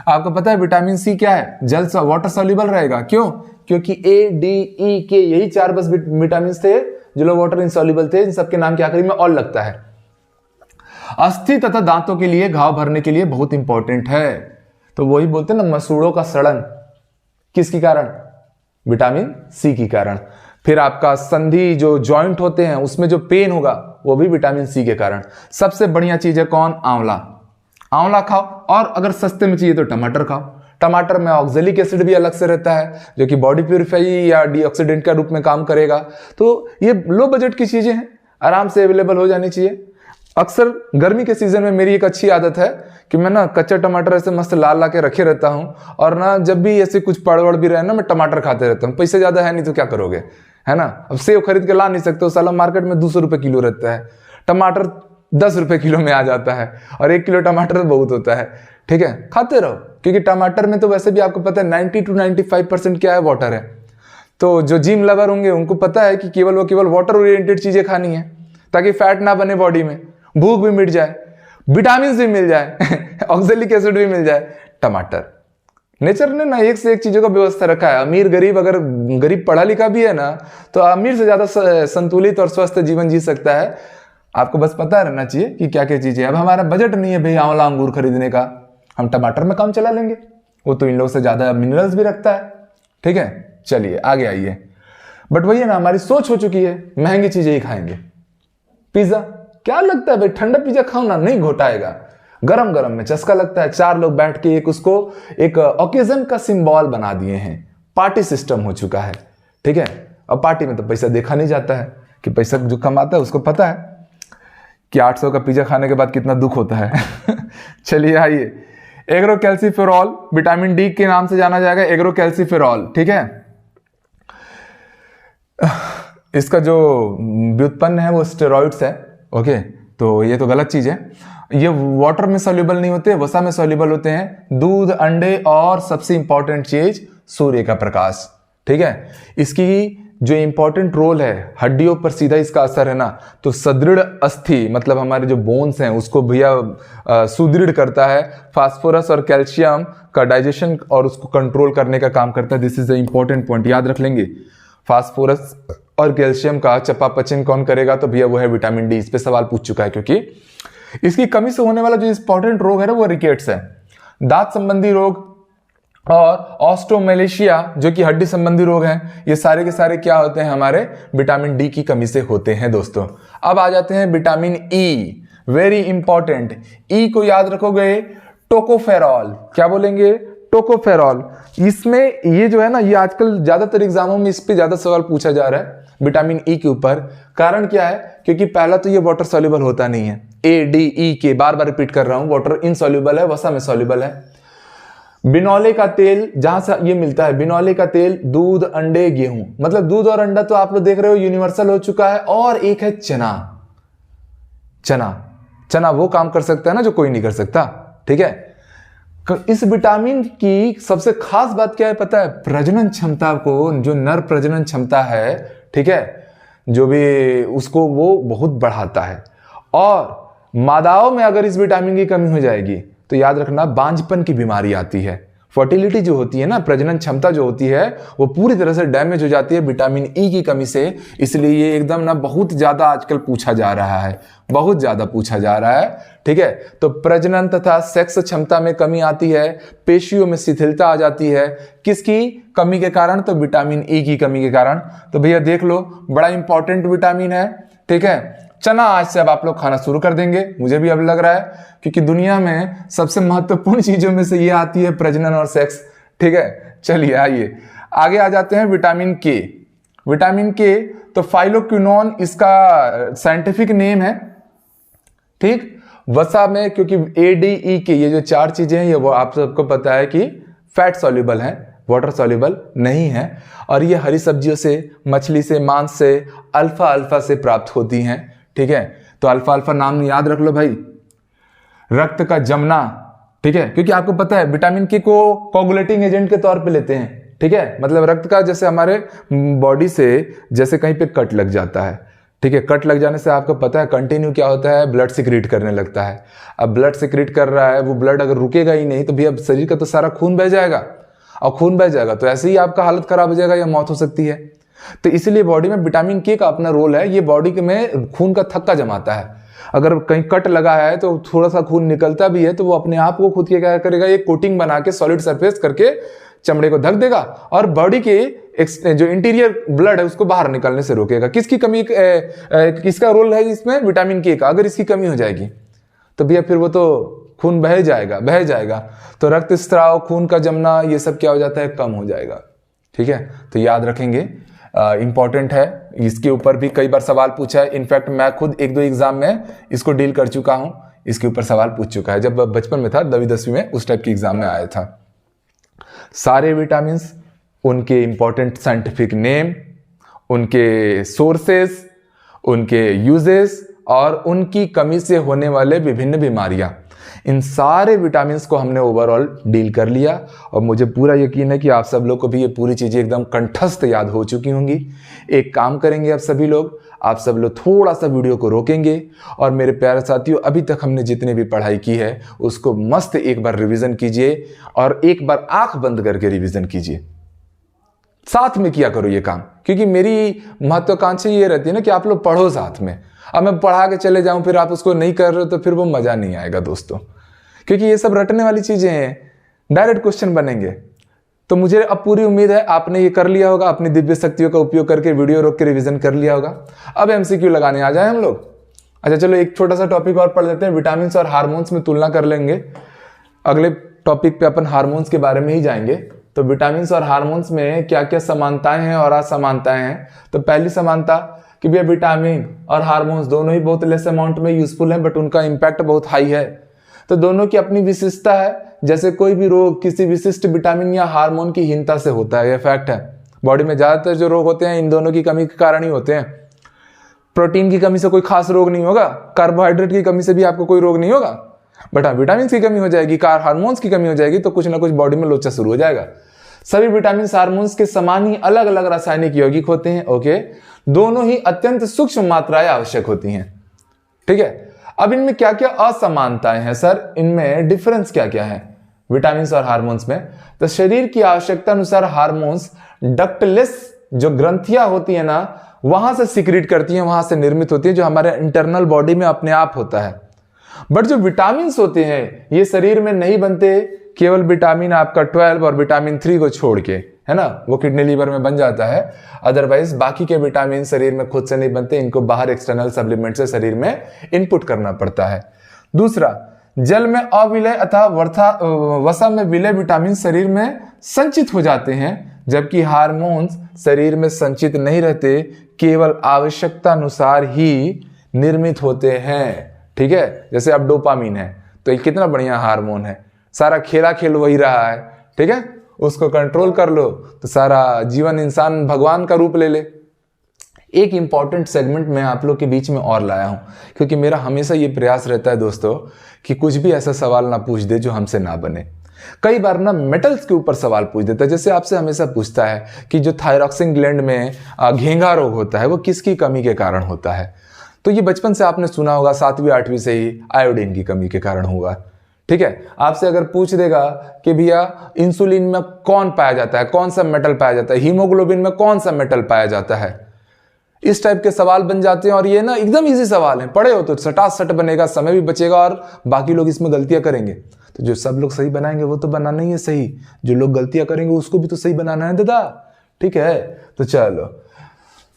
आपको पता है विटामिन सी क्या है? जल सा वाटर सॉल्युबल रहेगा। क्यों? क्योंकि ए, डी, ई, के यही 4 बस विटामिन थे जो लोग वाटर इनसॉल्युबल थे। इन सबके नाम के आखिरी में ऑल लगता है। अस्थि तथा दांतों के लिए, घाव भरने के लिए बहुत इंपॉर्टेंट है। तो वही बोलते हैं ना, मसूड़ों का सड़न किसके कारण? विटामिन सी के कारण। फिर आपका संधि जो जॉइंट होते हैं उसमें जो पेन होगा वो भी विटामिन सी के कारण। सबसे बढ़िया चीज है कौन? आंवला। आंवला खाओ, और अगर सस्ते में चाहिए तो टमाटर खाओ। टमाटर में ऑक्जेलिक एसिड भी अलग से रहता है जो कि बॉडी प्यूरिफाई या डीऑक्सीडेंट का रूप में काम करेगा। तो ये लो बजट की चीजें हैं, आराम से अवेलेबल हो जानी चाहिए। अक्सर गर्मी के सीजन में मेरी एक अच्छी आदत है कि मैं ना कच्चा टमाटर ऐसे मस्त लाल ला के रखे रहता हूँ, और ना जब भी ऐसे कुछ पड़वड़ भी रहे ना, मैं टमाटर खाते रहता हूँ। पैसे ज्यादा है नहीं तो क्या करोगे, है ना। अब सेव खरीद के ला नहीं सकते हो, साला मार्केट में 200 रुपए किलो रहता है, टमाटर 10 रुपए किलो में आ जाता है, और 1 किलो टमाटर बहुत होता है। ठीक है, खाते रहो, क्योंकि टमाटर में तो वैसे भी आपको पता है 90 to 95% क्या है? वाटर है। तो जो जिम लवर होंगे उनको पता है कि केवल वाटर ओरिएंटेड चीजें खानी है, ताकि फैट ना बने बॉडी में, भूख भी मिट जाए, विटामिन भी मिल जाए ऑक्जेलिक एसिड भी मिल जाए। टमाटर, नेचर ने ना एक से एक चीजों का व्यवस्था रखा है। अमीर गरीब, अगर गरीब पढ़ा लिखा भी है ना, तो अमीर से ज्यादा संतुलित और स्वस्थ जीवन जी सकता है। आपको बस पता रहना चाहिए कि क्या क्या चीजें। अब हमारा बजट नहीं है भाई आंवला अंगूर खरीदने का, हम टमाटर में काम चला लेंगे, वो तो इन लोगों से ज्यादा मिनरल्स भी रखता है। ठीक है, चलिए आगे आइए। बट वही है ना, हमारी सोच हो चुकी है महंगी चीजें ही खाएंगे। पिज्जा, क्या लगता है भाई ठंडा पिज्जा खाओ ना, नहीं घोटाएगा, गरम गरम में चस्का लगता है। 4 लोग बैठ के उसको एक ओकेजन का सिंबल बना दिए हैं, पार्टी सिस्टम हो चुका है। ठीक है, अब पार्टी में तो पैसा देखा नहीं जाता है कि पैसा जो कमाता है उसको पता है कि 800 का पिज्जा खाने के बाद कितना दुख होता है चलिए आइए, एग्रोकैल्सीफेरॉल विटामिन डी के नाम से जाना जाएगा, एग्रोकैल्सीफेरॉल। ठीक है, इसका जो व्युत्पन्न है वो स्टेरॉइड्स है। ओके, तो ये तो गलत चीज है। ये वाटर में सॉल्युबल नहीं होते, वसा में सॉल्युबल होते हैं। दूध, अंडे, और सबसे इंपॉर्टेंट चीज सूर्य का प्रकाश। ठीक है, इसकी जो इंपॉर्टेंट रोल है, हड्डियों पर सीधा इसका असर है ना, तो सुदृढ़ अस्थि, मतलब हमारे जो बोन्स हैं उसको भैया सुदृढ़ करता है। फास्फोरस और कैल्शियम का डाइजेशन और उसको कंट्रोल करने का काम करता है। This is the important point, याद रख लेंगे। फास्फोरस और कैल्शियम का चपापचन कौन करेगा? तो भैया वो है विटामिन डी। इस पे सवाल पूछ चुका है, क्योंकि इसकी कमी से होने वाला जो इंपॉर्टेंट रोग है ना, वो रिकेट्स है, दांत संबंधी रोग, और ऑस्टोमेलेशिया जो कि हड्डी संबंधी रोग हैं। ये सारे के सारे क्या होते हैं? हमारे विटामिन डी की कमी से होते हैं दोस्तों। अब आ जाते हैं विटामिन ई, वेरी इंपॉर्टेंट। ई को याद रखोगे, टोकोफेरॉल। क्या बोलेंगे? टोकोफेरॉल। इसमें ये जो है ना, ये आजकल ज्यादातर एग्जामों में इस पे ज्यादा सवाल पूछा जा रहा है विटामिन ई के ऊपर। कारण क्या है? क्योंकि पहला तो ये वाटर सॉल्युबल होता नहीं है, ए, डी, ई के बार बार रिपीट कर रहा हूं, वाटर इनसॉल्युबल है, वसा में सॉल्युबल है। बिनौले का तेल, जहां से ये मिलता है, बिनौले का तेल, दूध, अंडे, गेहूं, मतलब दूध और अंडा तो आप लोग देख रहे हो यूनिवर्सल हो चुका है। और एक है चना। चना, चना वो काम कर सकता है ना जो कोई नहीं कर सकता। ठीक है, इस विटामिन की सबसे खास बात क्या है पता है? प्रजनन क्षमता को, जो नर प्रजनन क्षमता है, ठीक है, जो भी उसको वो बहुत बढ़ाता है। और मादाओं में अगर इस विटामिन की कमी हो जाएगी तो याद रखना बांझपन की बीमारी आती है। फर्टिलिटी जो होती है ना, प्रजनन क्षमता जो होती है, वो पूरी तरह से डैमेज हो जाती है विटामिन ई की कमी से। इसलिए ये एकदम ना बहुत ज्यादा आजकल पूछा जा रहा है, बहुत ज्यादा पूछा जा रहा है। ठीक है, तो प्रजनन तथा सेक्स क्षमता में कमी आती है, पेशियों में शिथिलता आ जाती है, किसकी कमी के कारण? तो विटामिन ई की कमी के कारण। तो भैया देख लो, बड़ा इंपॉर्टेंट विटामिन है। ठीक है, चना आज से अब आप लोग खाना शुरू कर देंगे, मुझे भी अब लग रहा है, क्योंकि दुनिया में सबसे महत्वपूर्ण चीजों में से ये आती है प्रजनन और सेक्स। ठीक है, चलिए आइए आगे आ जाते हैं। विटामिन के, विटामिन के तो फाइलोक्विनोन इसका साइंटिफिक नेम है। ठीक, वसा में क्योंकि ADE ये जो 4 चीजें हैं ये वो आप सबको पता है कि फैट सॉल्युबल है, वाटर सॉल्युबल नहीं है, और ये हरी सब्जियों से, मछली से, मांस से, अल्फा अल्फा से प्राप्त होती हैं। ठीक है, तो अल्फा अल्फा नाम याद रख लो भाई, रक्त का जमना। ठीक है, क्योंकि आपको पता है विटामिन के को कोगुलेटिंग एजेंट के तौर पे लेते हैं। ठीक है, मतलब रक्त का जैसे हमारे बॉडी से जैसे कहीं पे कट लग जाता है, ठीक है, कट लग जाने से आपको पता है कंटिन्यू क्या होता है, ब्लड सिक्रीट करने लगता है। अब ब्लड सिक्रीट कर रहा है, वो ब्लड अगर रुकेगा ही नहीं तो भी अब शरीर का तो सारा खून बह जाएगा, और खून बह जाएगा तो ऐसे ही आपका हालत खराब हो जाएगा या मौत हो सकती है। तो इसीलिए बॉडी में विटामिन के का अपना रोल है, ये बॉडी में खून का थक्का जमाता है। अगर कहीं कट लगा है तो थोड़ा सा खून निकलता भी है तो वो अपने आप को खुद के क्या करेगा, एक कोटिंग बना के सॉलिड सरफेस करके चमड़े को ढक देगा और बॉडी के जो इंटीरियर ब्लड है उसको बाहर निकलने से रोकेगा। किसकी कमी, किसका रोल है इसमें, विटामिन के का। अगर इसकी कमी हो जाएगी तो भैया फिर वो तो खून बह जाएगा, तो रक्त स्त्राव, खून का जमना, ये सब क्या हो जाता है, कम हो जाएगा। ठीक है, तो याद रखेंगे, इंपॉर्टेंट है। इसके ऊपर भी कई बार सवाल पूछा है, इनफैक्ट मैं खुद 1-2 एग्जाम में इसको डील कर चुका हूं, इसके ऊपर सवाल पूछ चुका है। जब बचपन में था 9वीं-10वीं में, उस टाइप के एग्जाम में आया था। सारे विटामिन, उनके इंपॉर्टेंट साइंटिफिक नेम, उनके सोर्सेस, उनके यूजेस और उनकी कमी से होने वाले विभिन्न बीमारियां, इन सारे विटामिन्स को हमने ओवरऑल डील कर लिया। और मुझे पूरा यकीन है कि आप सब लोग को भी ये पूरी चीजें एकदम कंठस्थ याद हो चुकी होंगी। एक काम करेंगे आप सभी लोग, आप सब लोग थोड़ा सा वीडियो को रोकेंगे और मेरे प्यारे साथियों, अभी तक हमने जितने भी पढ़ाई की है उसको मस्त एक बार रिवीजन कीजिए और एक बार आंख बंद करके रिवीजन कीजिए। साथ में किया करो ये काम, क्योंकि मेरी महत्वाकांक्षा ये रहती है ना कि आप लोग पढ़ो साथ में। अब मैं पढ़ा के चले जाऊं फिर आप उसको नहीं कर रहे हो तो फिर वो मजा नहीं आएगा दोस्तों, क्योंकि ये सब रटने वाली चीजें हैं, डायरेक्ट क्वेश्चन बनेंगे। तो मुझे अब पूरी उम्मीद है आपने ये कर लिया होगा, अपनी दिव्य शक्तियों का उपयोग करके वीडियो रोक के रिवीजन कर लिया होगा। अब MCQ लगाने आ जाए हम लोग। अच्छा चलो एक छोटा सा टॉपिक और पढ़ लेते हैं, विटामिन और हार्मोन्स में तुलना कर लेंगे। अगले टॉपिक पे अपन हार्मोन्स के बारे में ही जाएंगे। तो विटामिन और हार्मोन्स में क्या क्या समानताएं हैं और असमानताएं हैं। तो पहली समानता कि भैया विटामिन और हार्मोन्स दोनों ही बहुत लेस अमाउंट में यूजफुल हैं, बट उनका इंपैक्ट बहुत हाई है। तो दोनों की अपनी विशिष्टता है, जैसे कोई भी रोग किसी विशिष्ट विटामिन या हार्मोन की हीनता से होता है, यह फैक्ट है। बॉडी में ज्यादातर जो रोग होते हैं इन दोनों की कमी के कारण ही होते हैं। प्रोटीन की कमी से कोई खास रोग नहीं होगा, कार्बोहाइड्रेट की कमी से भी आपको कोई रोग नहीं होगा, बट हाँ विटामिन की कमी हो जाएगी, हार्मोन्स की कमी हो जाएगी तो कुछ ना कुछ बॉडी में लोचा शुरू हो जाएगा। सभी विटामिन हार्मोन्स के समान ही अलग अलग रासायनिक यौगिक होते हैं। ओके, दोनों ही अत्यंत सूक्ष्म मात्राएं आवश्यक होती हैं। ठीक है, अब इनमें क्या क्या असमानताएं हैं सर, इनमें डिफरेंस क्या क्या है विटामिन और हार्मोन्स में। तो शरीर की आवश्यकता अनुसार हार्मोन्स डक्टलेस जो ग्रंथियां होती है ना, वहां से सिक्रीट करती हैं, वहां से निर्मित होती है, जो हमारे इंटरनल बॉडी में अपने आप होता है। बट जो विटामिन होते हैं ये शरीर में नहीं बनते, केवल विटामिन आपका 12 और विटामिन 3 को छोड़ के, है ना, वो किडनी लीवर में बन जाता है। अदरवाइज बाकी के विटामिन शरीर में खुद से नहीं बनते, इनको बाहर एक्सटर्नल सप्लीमेंट से शरीर में इनपुट करना पड़ता है। दूसरा, जल में अविलय अथवा वसा में विलय विटामिन शरीर में संचित हो जाते हैं, जबकि हार्मोन्स शरीर में संचित नहीं रहते, केवल आवश्यकता अनुसार ही निर्मित होते हैं। ठीक है, जैसे अब डोपामीन है तो ये कितना बढ़िया हार्मोन है, सारा खेला खेल वही रहा है। ठीक है, उसको कंट्रोल कर लो तो सारा जीवन इंसान भगवान का रूप ले ले। एक इंपॉर्टेंट सेगमेंट में आप लोग के बीच में और लाया हूं, क्योंकि मेरा हमेशा ये प्रयास रहता है दोस्तों कि कुछ भी ऐसा सवाल ना पूछ दे जो हमसे ना बने। कई बार ना मेटल्स के ऊपर सवाल पूछ देता है, जैसे आपसे हमेशा पूछता है कि जो थायरॉक्सिन ग्लैंड में घेंगा रोग होता है वो किसकी कमी के कारण होता है। तो ये बचपन से आपने सुना होगा, 7वीं 8वीं से ही आयोडीन की कमी के कारण होगा। ठीक है, आपसे अगर पूछ देगा कि भैया इंसुलिन में कौन पाया जाता है, कौन सा मेटल पाया जाता है, हीमोग्लोबिन में कौन सा मेटल पाया जाता है, इस टाइप के सवाल बन जाते हैं। और ये ना एकदम इजी सवाल है, पढ़े हो तो सटासट बनेगा, समय भी बचेगा और बाकी लोग इसमें गलतियां करेंगे तो जो सब लोग सही बनाएंगे वो तो बनाना ही है सही, जो लोग गलतियां करेंगे उसको भी तो सही बनाना है दादा। ठीक है, तो चलो,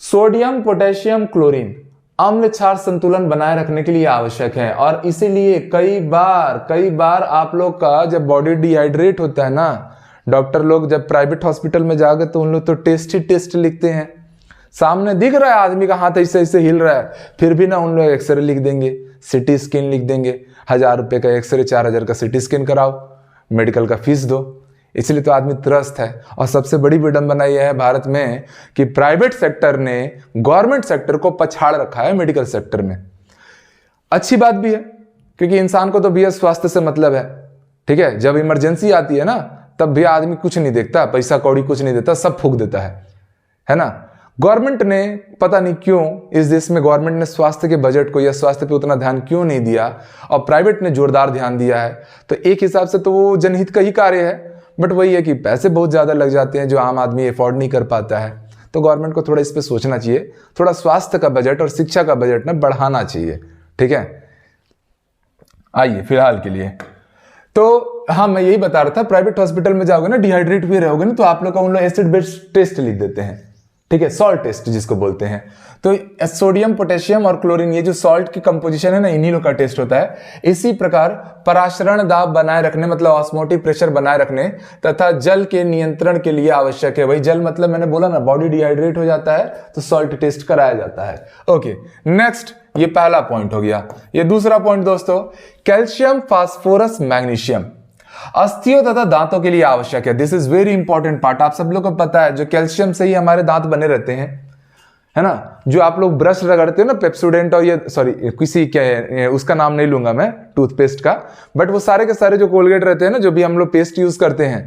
सोडियम पोटेशियम क्लोरीन अम्ल क्षार संतुलन बनाए रखने के लिए आवश्यक है, और इसीलिए कई बार आप लोग का जब बॉडी डिहाइड्रेट होता है ना, डॉक्टर लोग जब प्राइवेट हॉस्पिटल में जाके तो उन लोग तो टेस्ट लिखते हैं, सामने दिख रहा है आदमी का हाथ ऐसे ऐसे हिल रहा है, फिर भी ना उन लोग एक्सरे लिख देंगे, सिटी स्कैन लिख देंगे, ₹1000 का एक्सरे, 4000 का सिटी स्कैन कराओ, मेडिकल का फीस दो। इसलिए तो आदमी त्रस्त है। और सबसे बड़ी विडंबना यह है भारत में कि प्राइवेट सेक्टर ने गवर्नमेंट सेक्टर को पछाड़ रखा है मेडिकल सेक्टर में। अच्छी बात भी है, क्योंकि इंसान को तो भैया स्वास्थ्य से मतलब है, ठीक है। जब इमरजेंसी आती है ना, तब भी आदमी कुछ नहीं देखता, पैसा कौड़ी कुछ नहीं देता, सब फूंक देता है ना। गवर्नमेंट ने पता नहीं क्यों इस देश में गवर्नमेंट ने स्वास्थ्य के बजट को या स्वास्थ्य पे उतना ध्यान क्यों नहीं दिया, और प्राइवेट ने जोरदार ध्यान दिया है। तो एक हिसाब से तो वो जनहित का ही कार्य है, बट वही है कि पैसे बहुत ज्यादा लग जाते हैं जो आम आदमी अफोर्ड नहीं कर पाता है। तो गवर्नमेंट को थोड़ा इस पे सोचना चाहिए, थोड़ा स्वास्थ्य का बजट और शिक्षा का बजट ना बढ़ाना चाहिए, ठीक है। आइए फिलहाल के लिए तो हाँ, मैं यही बता रहा था, प्राइवेट हॉस्पिटल में जाओगे ना, डिहाइड्रेट हुए रहोगे ना, तो आप लोग का उन लोग एसिड बेस टेस्ट लिख देते हैं, ठीक है, सॉल्ट टेस्ट जिसको बोलते हैं। तो सोडियम, पोटेशियम और क्लोरीन, ये जो सॉल्ट की कंपोजिशन है ना, इन्हीं लोग का टेस्ट होता है। इसी प्रकार पराशरण दाब बनाए रखने, मतलब ऑस्मोटिक प्रेशर बनाए रखने तथा जल के नियंत्रण के लिए आवश्यक है। वही जल मतलब मैंने बोला ना, बॉडी डिहाइड्रेट हो जाता है तो सॉल्ट टेस्ट कराया जाता है। ओके, नेक्स्ट, ये पहला पॉइंट हो गया। ये दूसरा पॉइंट दोस्तों, कैल्शियम, फास्फोरस, मैग्नीशियम अस्थियों तथा दांतों के लिए आवश्यक है। This is very important part. आप सब लोग को पता है, जो कैल्शियम से ही हमारे दांत बने रहते हैं, है ना। जो आप लोग ब्रश रगड़ते हो ना, पेप्सोडेंट और ये सॉरी किसी क्या उसका नाम नहीं लूंगा मैं, टूथपेस्ट का, बट वो सारे के सारे जो कोलगेट रहते हैं ना, जो भी हम लोग पेस्ट यूज करते हैं,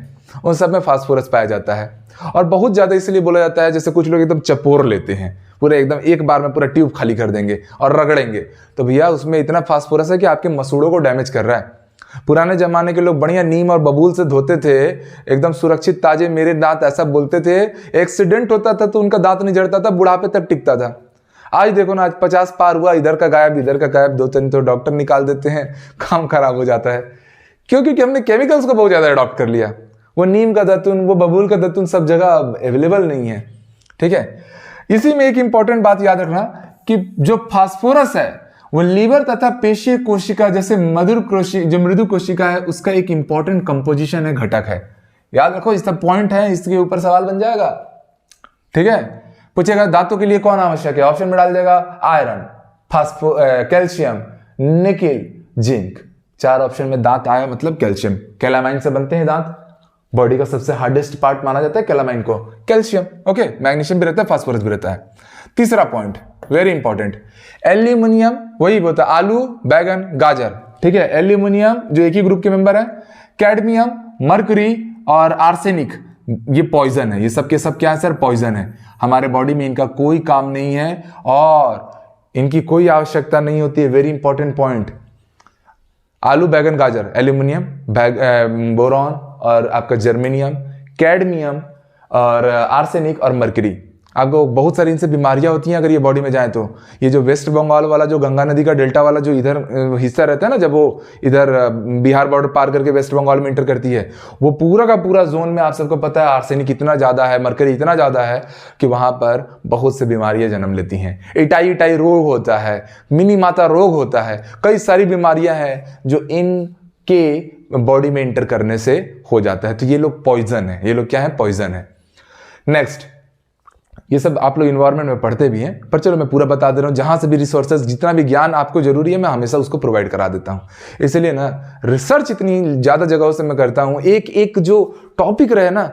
उन सब में फास्फोरस पाया जाता है। और बहुत ज्यादा इसलिए बोला जाता है, जैसे कुछ लोग एकदम चपोर लेते हैं, पूरे एकदम एक बार में पूरा ट्यूब खाली कर देंगे और रगड़ेंगे, तो भैया उसमें इतना फास्फोरस है कि आपके मसूड़ों को डैमेज कर रहा है। पुराने जमाने के लोग बढ़िया नीम और बबूल से धोते थे, एकदम सुरक्षित ताजे मेरे दांत, ऐसा बोलते थे। एक्सीडेंट होता था तो उनका दांत नहीं जड़ता था, बुढ़ापे तक टिकता था। आज देखो ना, आज 50 पार हुआ, इधर का गायब, इधर का गायब, 2-3 तो डॉक्टर निकाल देते हैं, काम खराब हो जाता है। क्यों? क्योंकि हमने केमिकल्स को बहुत ज्यादा अडॉप्ट कर लिया। वो नीम का दतून, वो बबूल का दतून सब जगह अवेलेबल नहीं है, ठीक है। इसी में एक इंपॉर्टेंट बात याद रखना कि जो फास्फोरस है वो लीवर तथा पेशीय कोशिका जैसे जो मृदु कोशिका है, उसका एक इंपॉर्टेंट कंपोजिशन है, घटक है। याद रखो, इसका पॉइंट है, इसके ऊपर सवाल बन जाएगा, ठीक है। पूछेगा दांतों के लिए कौन आवश्यक है, ऑप्शन में डाल देगा iron, calcium, nickel, zinc. 4 option में दांत आया मतलब कैल्शियम। कैलामाइन से बनते हैं दांत, बॉडी का सबसे हार्डेस्ट पार्ट माना जाता है कैलामाइन को, कैल्शियम। ओके, मैग्नीशियम भी रहता है, फास्फोरस भी रहता है। तीसरा पॉइंट वेरी इंपॉर्टेंट, एल्यूमिनियम, वही बोलता है आलू, बैगन, गाजर, ठीक है। एल्यूमिनियम जो एक ही ग्रुप के मेंबर है, कैडमियम, मर्क्यूरी और आर्सेनिक, ये पॉइजन है। ये सब के सब क्या है सर? पॉइजन है। हमारे बॉडी में इनका कोई काम नहीं है और इनकी कोई आवश्यकता नहीं होती है। Very important point. आलू, बैगन, गाजर, एल्यूमिनियम, बोरॉन और आपका जर्मेनियम, कैडमियम और आर्सेनिक और मर्क्यूरी। आपको बहुत सारी इनसे बीमारियां होती हैं अगर ये बॉडी में जाए तो। ये जो वेस्ट बंगाल वाला, जो गंगा नदी का डेल्टा वाला जो इधर हिस्सा रहता है ना, जब वो इधर बिहार बॉर्डर पार करके वेस्ट बंगाल में इंटर करती है, वो पूरा का पूरा जोन में आप सबको पता है आर्सेनिक इतना ज्यादा है, मरकरी इतना ज्यादा है कि वहां पर बहुत से बीमारियां जन्म लेती हैं। इटाई रोग होता है, मिनी माता रोग होता है, कई सारी बीमारियां हैं जो इनके बॉडी में इंटर करने से हो जाता है। तो ये लोग पॉइजन है, ये लोग क्या है? पॉइजन है। नेक्स्ट, ये सब आप लोग इन्वायरमेंट में पढ़ते भी हैं, पर चलो मैं पूरा बता दे रहा हूं। जहां से भी रिसोर्सेज, जितना भी ज्ञान आपको जरूरी है, मैं हमेशा उसको प्रोवाइड करा देता हूं। इसलिए ना रिसर्च इतनी ज्यादा जगहों से मैं करता हूं, एक एक जो टॉपिक रहे ना,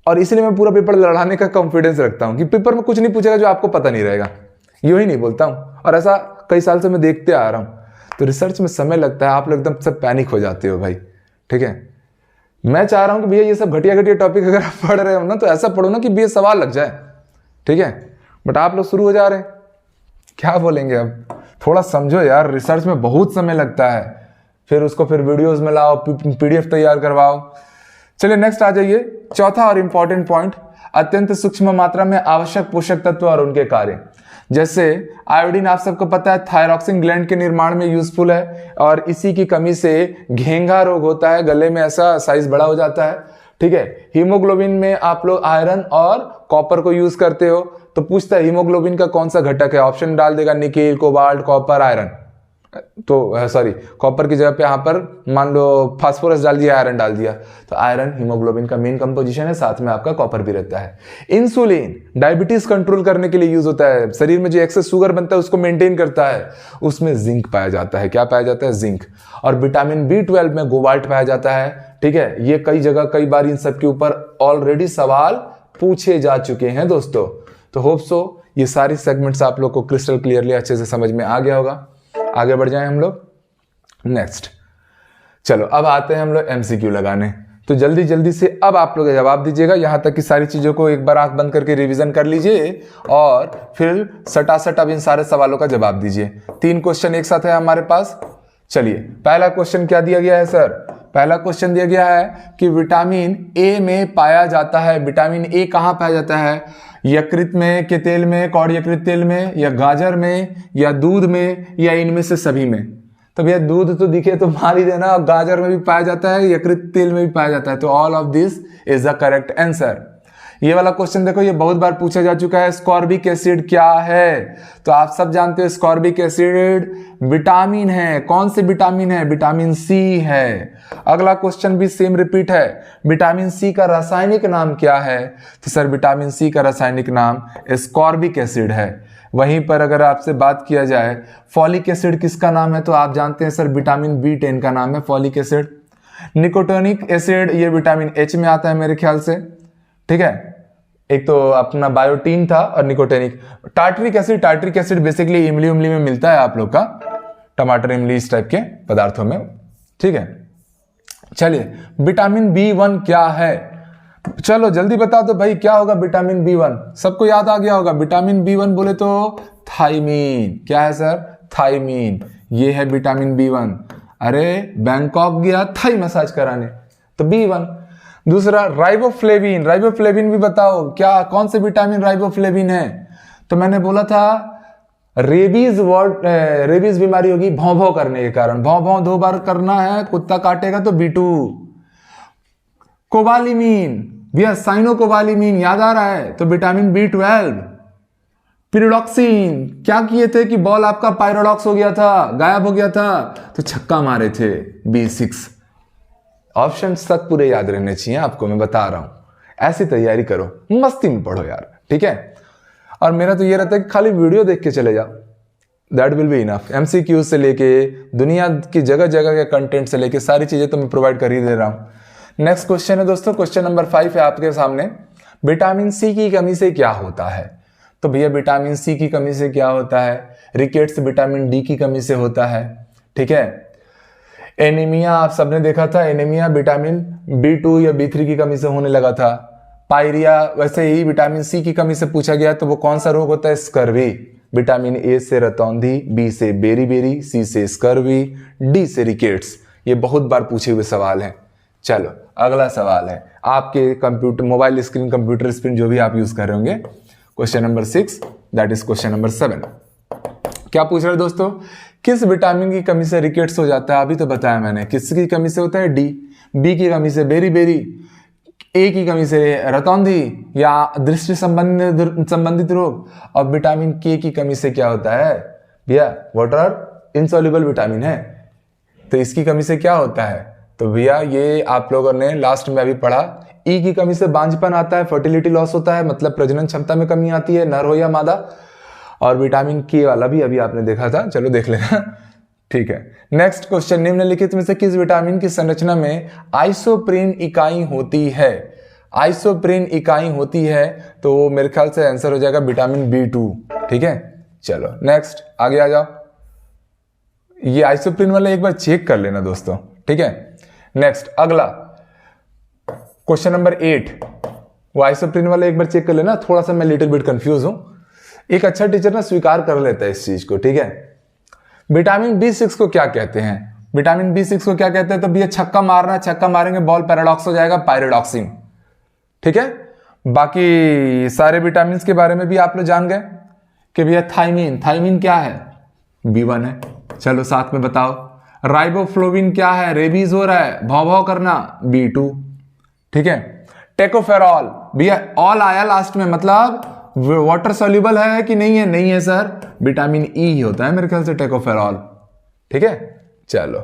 और इसलिए मैं पूरा पेपर लड़ाने का कॉन्फिडेंस रखता हूं कि पेपर में कुछ नहीं पूछेगा जो आपको पता नहीं रहेगा। यूं ही नहीं बोलता हूं, और ऐसा कई साल से मैं देखते आ रहा हूं। तो रिसर्च में समय लगता है, आप लोग एकदम सब पैनिक हो जाते हो भाई, ठीक है। मैं चाह रहा हूं कि भैया ये सब घटिया घटिया टॉपिक अगर आप पढ़ रहे हो ना, तो ऐसा पढ़ो ना कि भैया सवाल लग जाए, ठीक है। बट आप लोग शुरू हो जा रहे हैं, क्या बोलेंगे अब? थोड़ा समझो यार, रिसर्च में बहुत समय लगता है, फिर उसको फिर वीडियोस में लाओ, पीडीएफ तैयार करवाओ। चलिए नेक्स्ट आ जाइए, चौथा और इंपॉर्टेंट पॉइंट, अत्यंत सूक्ष्म मात्रा में आवश्यक पोषक तत्व और उनके कार्य। जैसे आयोडीन, आप सबको पता है थायरॉक्सिन ग्लैंड के निर्माण में यूजफुल है, और इसी की कमी से घेंघा रोग होता है, गले में ऐसा साइज बड़ा हो जाता है, ठीक है। हीमोग्लोबिन में आप लोग आयरन और कॉपर को यूज करते हो, तो पूछता है हीमोग्लोबिन का कौन सा घटक है? ऑप्शन डाल देगा निकेल, कोबाल्ट, कॉपर, आयरन, तो सॉरी, कॉपर की जगह पे यहाँ पर मान लो फास्फोरस डाल दिया, आयरन डाल दिया, तो आयरन हीमोग्लोबिन का मेन कंपोजिशन है, साथ में आपका कॉपर भी रहता है। इंसुलिन डायबिटीज कंट्रोल करने के लिए यूज होता है, शरीर में जो एक्सेस शुगर बनता है उसको मेंटेन करता है, उसमें जिंक पाया जाता है। क्या पाया जाता है? जिंक। और विटामिन B12 में कोबाल्ट पाया जाता है। ठीक है, ये कई जगह कई बार इन सब के ऊपर ऑलरेडी सवाल पूछे जा चुके हैं दोस्तों। तो होप सो ये सारी सेगमेंट्स आप लोग को क्रिस्टल क्लियरली अच्छे से समझ में आ गया होगा। आगे बढ़ जाएं हम लोग नेक्स्ट। चलो अब आते हैं हम लोग MCQ लगाने। तो जल्दी जल्दी से अब आप लोग जवाब दीजिएगा, यहां तक कि सारी चीजों को एक बार आंख बंद करके रिवीजन कर लीजिए और फिर सटासट अब इन सारे सवालों का जवाब दीजिए। 3 क्वेश्चन एक साथ है हमारे पास। चलिए, पहला क्वेश्चन क्या दिया गया है सर? पहला क्वेश्चन दिया गया है कि विटामिन ए में पाया जाता है। विटामिन ए कहां पाया जाता है? यकृत में के तेल में, कौड़ यकृत तेल में, या गाजर में, या दूध में, या इनमें से सभी में? तो भैया दूध तो दिखे तो मार ही देना, गाजर में भी पाया जाता है, यकृत तेल में भी पाया जाता है, तो all of this is the correct answer. ये वाला क्वेश्चन देखो, ये बहुत बार पूछा जा चुका है। स्कॉर्बिक एसिड क्या है? तो आप सब जानते हो स्कॉर्बिक एसिड विटामिन है। कौन से विटामिन है? विटामिन सी है। अगला क्वेश्चन भी सेम रिपीट है, विटामिन सी का रासायनिक नाम क्या है? तो सर विटामिन सी का रासायनिक नाम स्कॉर्बिक एसिड है। वहीं पर अगर आपसे बात किया जाए फॉलिक एसिड किसका नाम है, तो आप जानते हैं सर विटामिन B10 का नाम है फॉलिक एसिड। निकोटिनिक एसिड ये विटामिन H में आता है मेरे ख्याल से। ठीक है, एक तो अपना बायोटीन था और निकोटिनिक। टार्टरिक एसिड बेसिकली इमली उमली में मिलता है आप लोग का, टमाटर इमली इस टाइप के पदार्थों में। ठीक है, चलिए विटामिन B1 क्या है? चलो जल्दी बता दो भाई, क्या होगा विटामिन B1? सबको याद आ गया होगा। विटामिन B1 बोले तो थायमीन। क्या है सर? थायमीन। ये है विटामिन B1। अरे बैंकॉक गया थाई मसाज कराने, तो B1। दूसरा राइबोफ्लेविन। राइबोफ्लेविन भी बताओ, क्या कौन से विटामिन राइबोफ्लेविन है? तो मैंने बोला था रेबीज बीमारी होगी भौं भौं करने के कारण। भौं भौं 2 बार करना है, कुत्ता काटेगा तो B2। कोबालिमीन भैया, साइनोकोबालिमीन याद आ रहा है, तो विटामिन B12। पिरिडॉक्सिन, क्या किए थे कि बॉल आपका पायरोडॉक्स हो गया था, गायब हो गया था, तो छक्का मारे थे, B6। ऑप्शन तक पूरे याद रहने चाहिए आपको, मैं बता रहा हूं। ऐसी तैयारी करो, मस्ती में पढ़ो यार। ठीक है, और मेरा तो ये रहता है कि खाली वीडियो देख के चले जाओ, that will be enough. MCQ से लेके दुनिया की जगह जगह के कंटेंट से लेके सारी चीजें तो मैं प्रोवाइड कर ही दे रहा हूं। नेक्स्ट क्वेश्चन है दोस्तों, क्वेश्चन नंबर 5 है आपके सामने। विटामिन सी की कमी से क्या होता है? तो भैया विटामिन सी की कमी से क्या होता है? रिकेट्स विटामिन डी की कमी से होता है। ठीक है, एनीमिया आप सबने देखा था, एनीमिया विटामिन B2 या B3 की कमी से होने लगा था। पायरिया वैसे ही विटामिन सी की कमी से पूछा गया, तो वो कौन सा रोग होता है? स्कर्वी। विटामिन ए से रतौंधी, बी से बेरी, सी से स्कर्वी, डी से रिकेट्स। ये बहुत बार पूछे हुए सवाल हैं। चलो अगला सवाल है आपके computer, mobile screen, computer screen जो भी आप यूज कर रहे होंगे। Question number 6, that is question number 7। क्या पूछ रहे हैं दोस्तों? किस विटामिन की कमी से रिकेट्स हो जाता है? अभी तो बताया मैंने, किसकी कमी से होता है? डी। बी की कमी से बेरी, ए की कमी से रतौंधी या दृष्टि संबंधित रोग, और विटामिन के की कमी से क्या होता है? भैया वाटर इनसॉल्युबल विटामिन है, तो इसकी कमी से क्या होता है? तो भैया ये आप लोगों ने लास्ट में अभी पढ़ा, ई की कमी से बांझपन आता है, फर्टिलिटी लॉस होता है, मतलब प्रजनन क्षमता में कमी आती है, नर हो या मादा। और विटामिन के वाला भी अभी आपने देखा था, चलो देख लेना। ठीक है, नेक्स्ट क्वेश्चन, निम्नलिखित में से किस विटामिन की संरचना में आइसोप्रीन इकाई होती है? आइसोप्रीन इकाई होती है, तो मेरे ख्याल से आंसर हो जाएगा विटामिन B2। ठीक है, चलो नेक्स्ट आगे आ जाओ। ये आइसोप्रीन वाला एक बार चेक कर लेना दोस्तों। ठीक है, नेक्स्ट अगला क्वेश्चन नंबर 8, वो आइसोप्रीन वाला एक बार चेक कर लेना। थोड़ा सा मैं लिटिल बिट कंफ्यूज हूं, एक अच्छा टीचर ना स्वीकार कर लेता है इस चीज को। ठीक है, विटामिन B6 को क्या कहते हैं? विटामिन B6 को क्या कहते हैं? तो भैया छक्का मारना, छक्का मारेंगे बॉल पैराडॉक्स हो जाएगा, पायरोडॉक्सिन। ठीक है, बाकी सारे विटामिन के बारे में भी आप लोग जान गए कि भैया थायमीन, थायमीन क्या है? B1 है। चलो साथ में बताओ, राइबोफ्लोविन क्या है? रेबीज हो रहा है, भौं भौं करना, B2। ठीक है, टेकोफेरॉल, भैया ऑल आया लास्ट में, मतलब वाटर सोल्यूबल है कि नहीं है? नहीं है सर, विटामिन ई ही होता है मेरे ख्याल से टेकोफेरॉल। ठीक है, चलो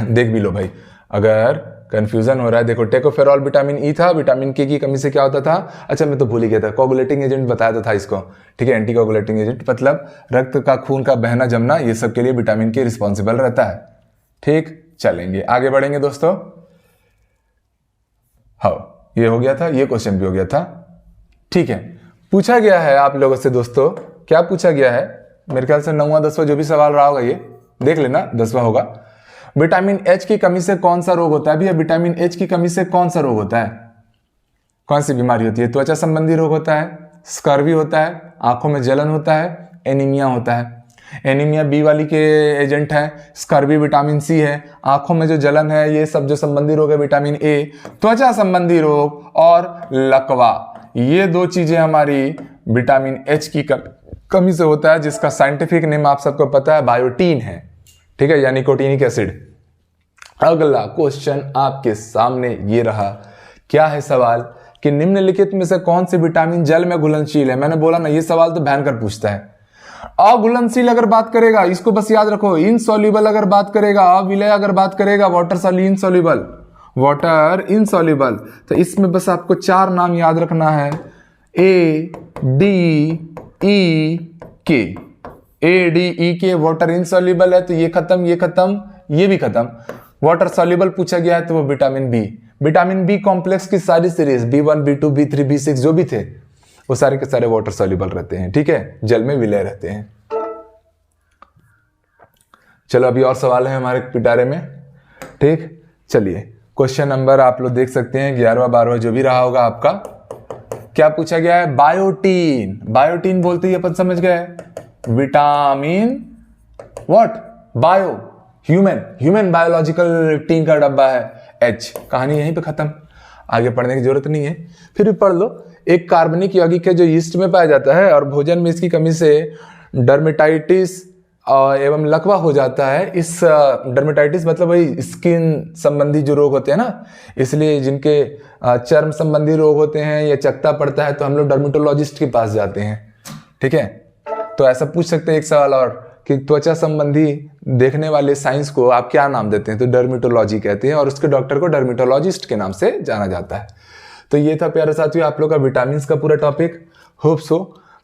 देख भी लो भाई, अगर कंफ्यूजन हो रहा है। देखो टेकोफेरॉल विटामिन ई था, विटामिन के की कमी से क्या होता था, अच्छा मैं तो भूल ही गया था, कोगुलेटिंग एजेंट बताया तो था इसको, ठीक है, एंटी कोगुलेटिंग एजेंट मतलब रक्त का खून का बहना जमना, ये सब के लिए विटामिन के रिस्पॉन्सिबल रहता है। ठीक, चलेंगे आगे बढ़ेंगे दोस्तों। हाँ ये हो गया था, ये क्वेश्चन भी हो गया था। ठीक है, पूछा गया है आप लोगों से दोस्तों, क्या पूछा गया है, मेरे ख्याल से 9वां 10वां जो भी सवाल रहा होगा ये देख लेना, 10वां होगा। विटामिन एच की कमी से कौन सा रोग होता है भैया, विटामिन एच की कमी से कौन सा रोग होता है, कौन सी बीमारी होती है, त्वचा संबंधी रोग होता है, स्कर्वी होता है, आंखों में जलन होता है, एनीमिया होता है। एनीमिया बी वाली के एजेंट है, स्कर्वी विटामिन सी है, आंखों में जो जलन है ये सब जो संबंधी रोग है विटामिन ए, त्वचा संबंधी रोग और लकवा, ये दो चीजें हमारी विटामिन एच की कमी से होता है, जिसका साइंटिफिक नेम आप सबको पता है बायोटीन है, ठीक है, यानी निकोटीनिक एसिड। अगला क्वेश्चन आपके सामने ये रहा, क्या है सवाल कि निम्नलिखित में से कौन सी विटामिन जल में घुलनशील है। मैंने बोला ना ये सवाल तो भयंकर पूछता है। अघुलनशील अगर बात करेगा, इसको बस याद रखो, इनसॉल्युबल अगर बात करेगा, अविलय अगर बात करेगा, वाटर इनसॉल्युबल, वाटर इनसॉल्युबल, तो इसमें बस आपको 4 नाम याद रखना है, ए डी ई के। ए डी ई के वाटर इनसॉल्युबल है तो ये खत्म, ये खत्म, ये भी खत्म। वाटर सॉल्युबल पूछा गया है तो वो vitamin B, vitamin B complex की सारी series B1 B2 B3 B6 जो भी थे वो सारे के सारे वाटर सॉल्युबल रहते हैं, ठीक है, जल में विलय रहते हैं। चलो अभी और सवाल है हमारे पिटारे में, ठीक, चलिए क्वेश्चन नंबर आप लोग देख सकते हैं 11वां 12वां जो भी रहा होगा आपका। क्या पूछा गया है, बायोटीन। बायोटीन बोलते ही अपन समझ गए vitamin what, bio, human biological tin का डब्बा है एच, कहानी यहीं पे खत्म, आगे पढ़ने की जरूरत नहीं है, फिर भी पढ़ लो। एक कार्बनिक यौगिक है जो यीस्ट में पाया जाता है और भोजन में इसकी कमी से डर्मेटाइटिस एवं लकवा हो जाता है। इस डर्मेटाइटिस मतलब वही स्किन संबंधी जो रोग होते हैं ना, इसलिए जिनके चर्म संबंधी रोग होते हैं या चकता पड़ता है तो हम लोग डर्मेटोलॉजिस्ट के पास जाते हैं, ठीक है। तो ऐसा पूछ सकते हैं एक सवाल और कि त्वचा संबंधी देखने वाले साइंस को आप क्या नाम देते हैं, तो डर्मेटोलॉजी कहते हैं और उसके डॉक्टर को डर्मेटोलॉजिस्ट के नाम से जाना जाता है। तो ये था प्यारे साथियों आप लोग का विटामिन का पूरा टॉपिक। होप सो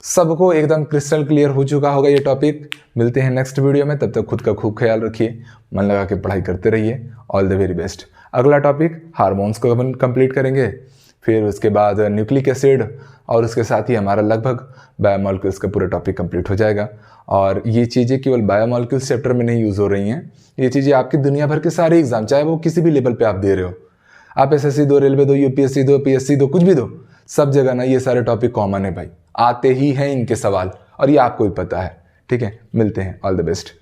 सबको एकदम क्रिस्टल क्लियर हो चुका होगा ये टॉपिक। मिलते हैं नेक्स्ट वीडियो में, तब तक खुद का खूब ख्याल रखिए, मन लगा के पढ़ाई करते रहिए। All the very best. अगला टॉपिक हार्मोन्स को अपन कंप्लीट करेंगे, फिर उसके बाद न्यूक्लिक एसिड और उसके साथ ही हमारा लगभग बायोमॉलिक्यूल्स का पूरा टॉपिक कंप्लीट हो जाएगा। और ये चीज़ें केवल बायोमॉलिक्यूल्स चैप्टर में नहीं यूज़ हो रही हैं, ये चीज़ें आपकी दुनिया भर के सारे एग्जाम, चाहे वो किसी भी लेवल पे आप दे रहे हो, आप एसएससी दो, रेलवे दो, यूपीएससी दो, पीएससी दो, कुछ भी दो, सब जगह ना ये सारे टॉपिक कॉमन है भाई, आते ही हैं इनके सवाल और ये आपको भी पता है, ठीक है। मिलते हैं, ऑल द बेस्ट।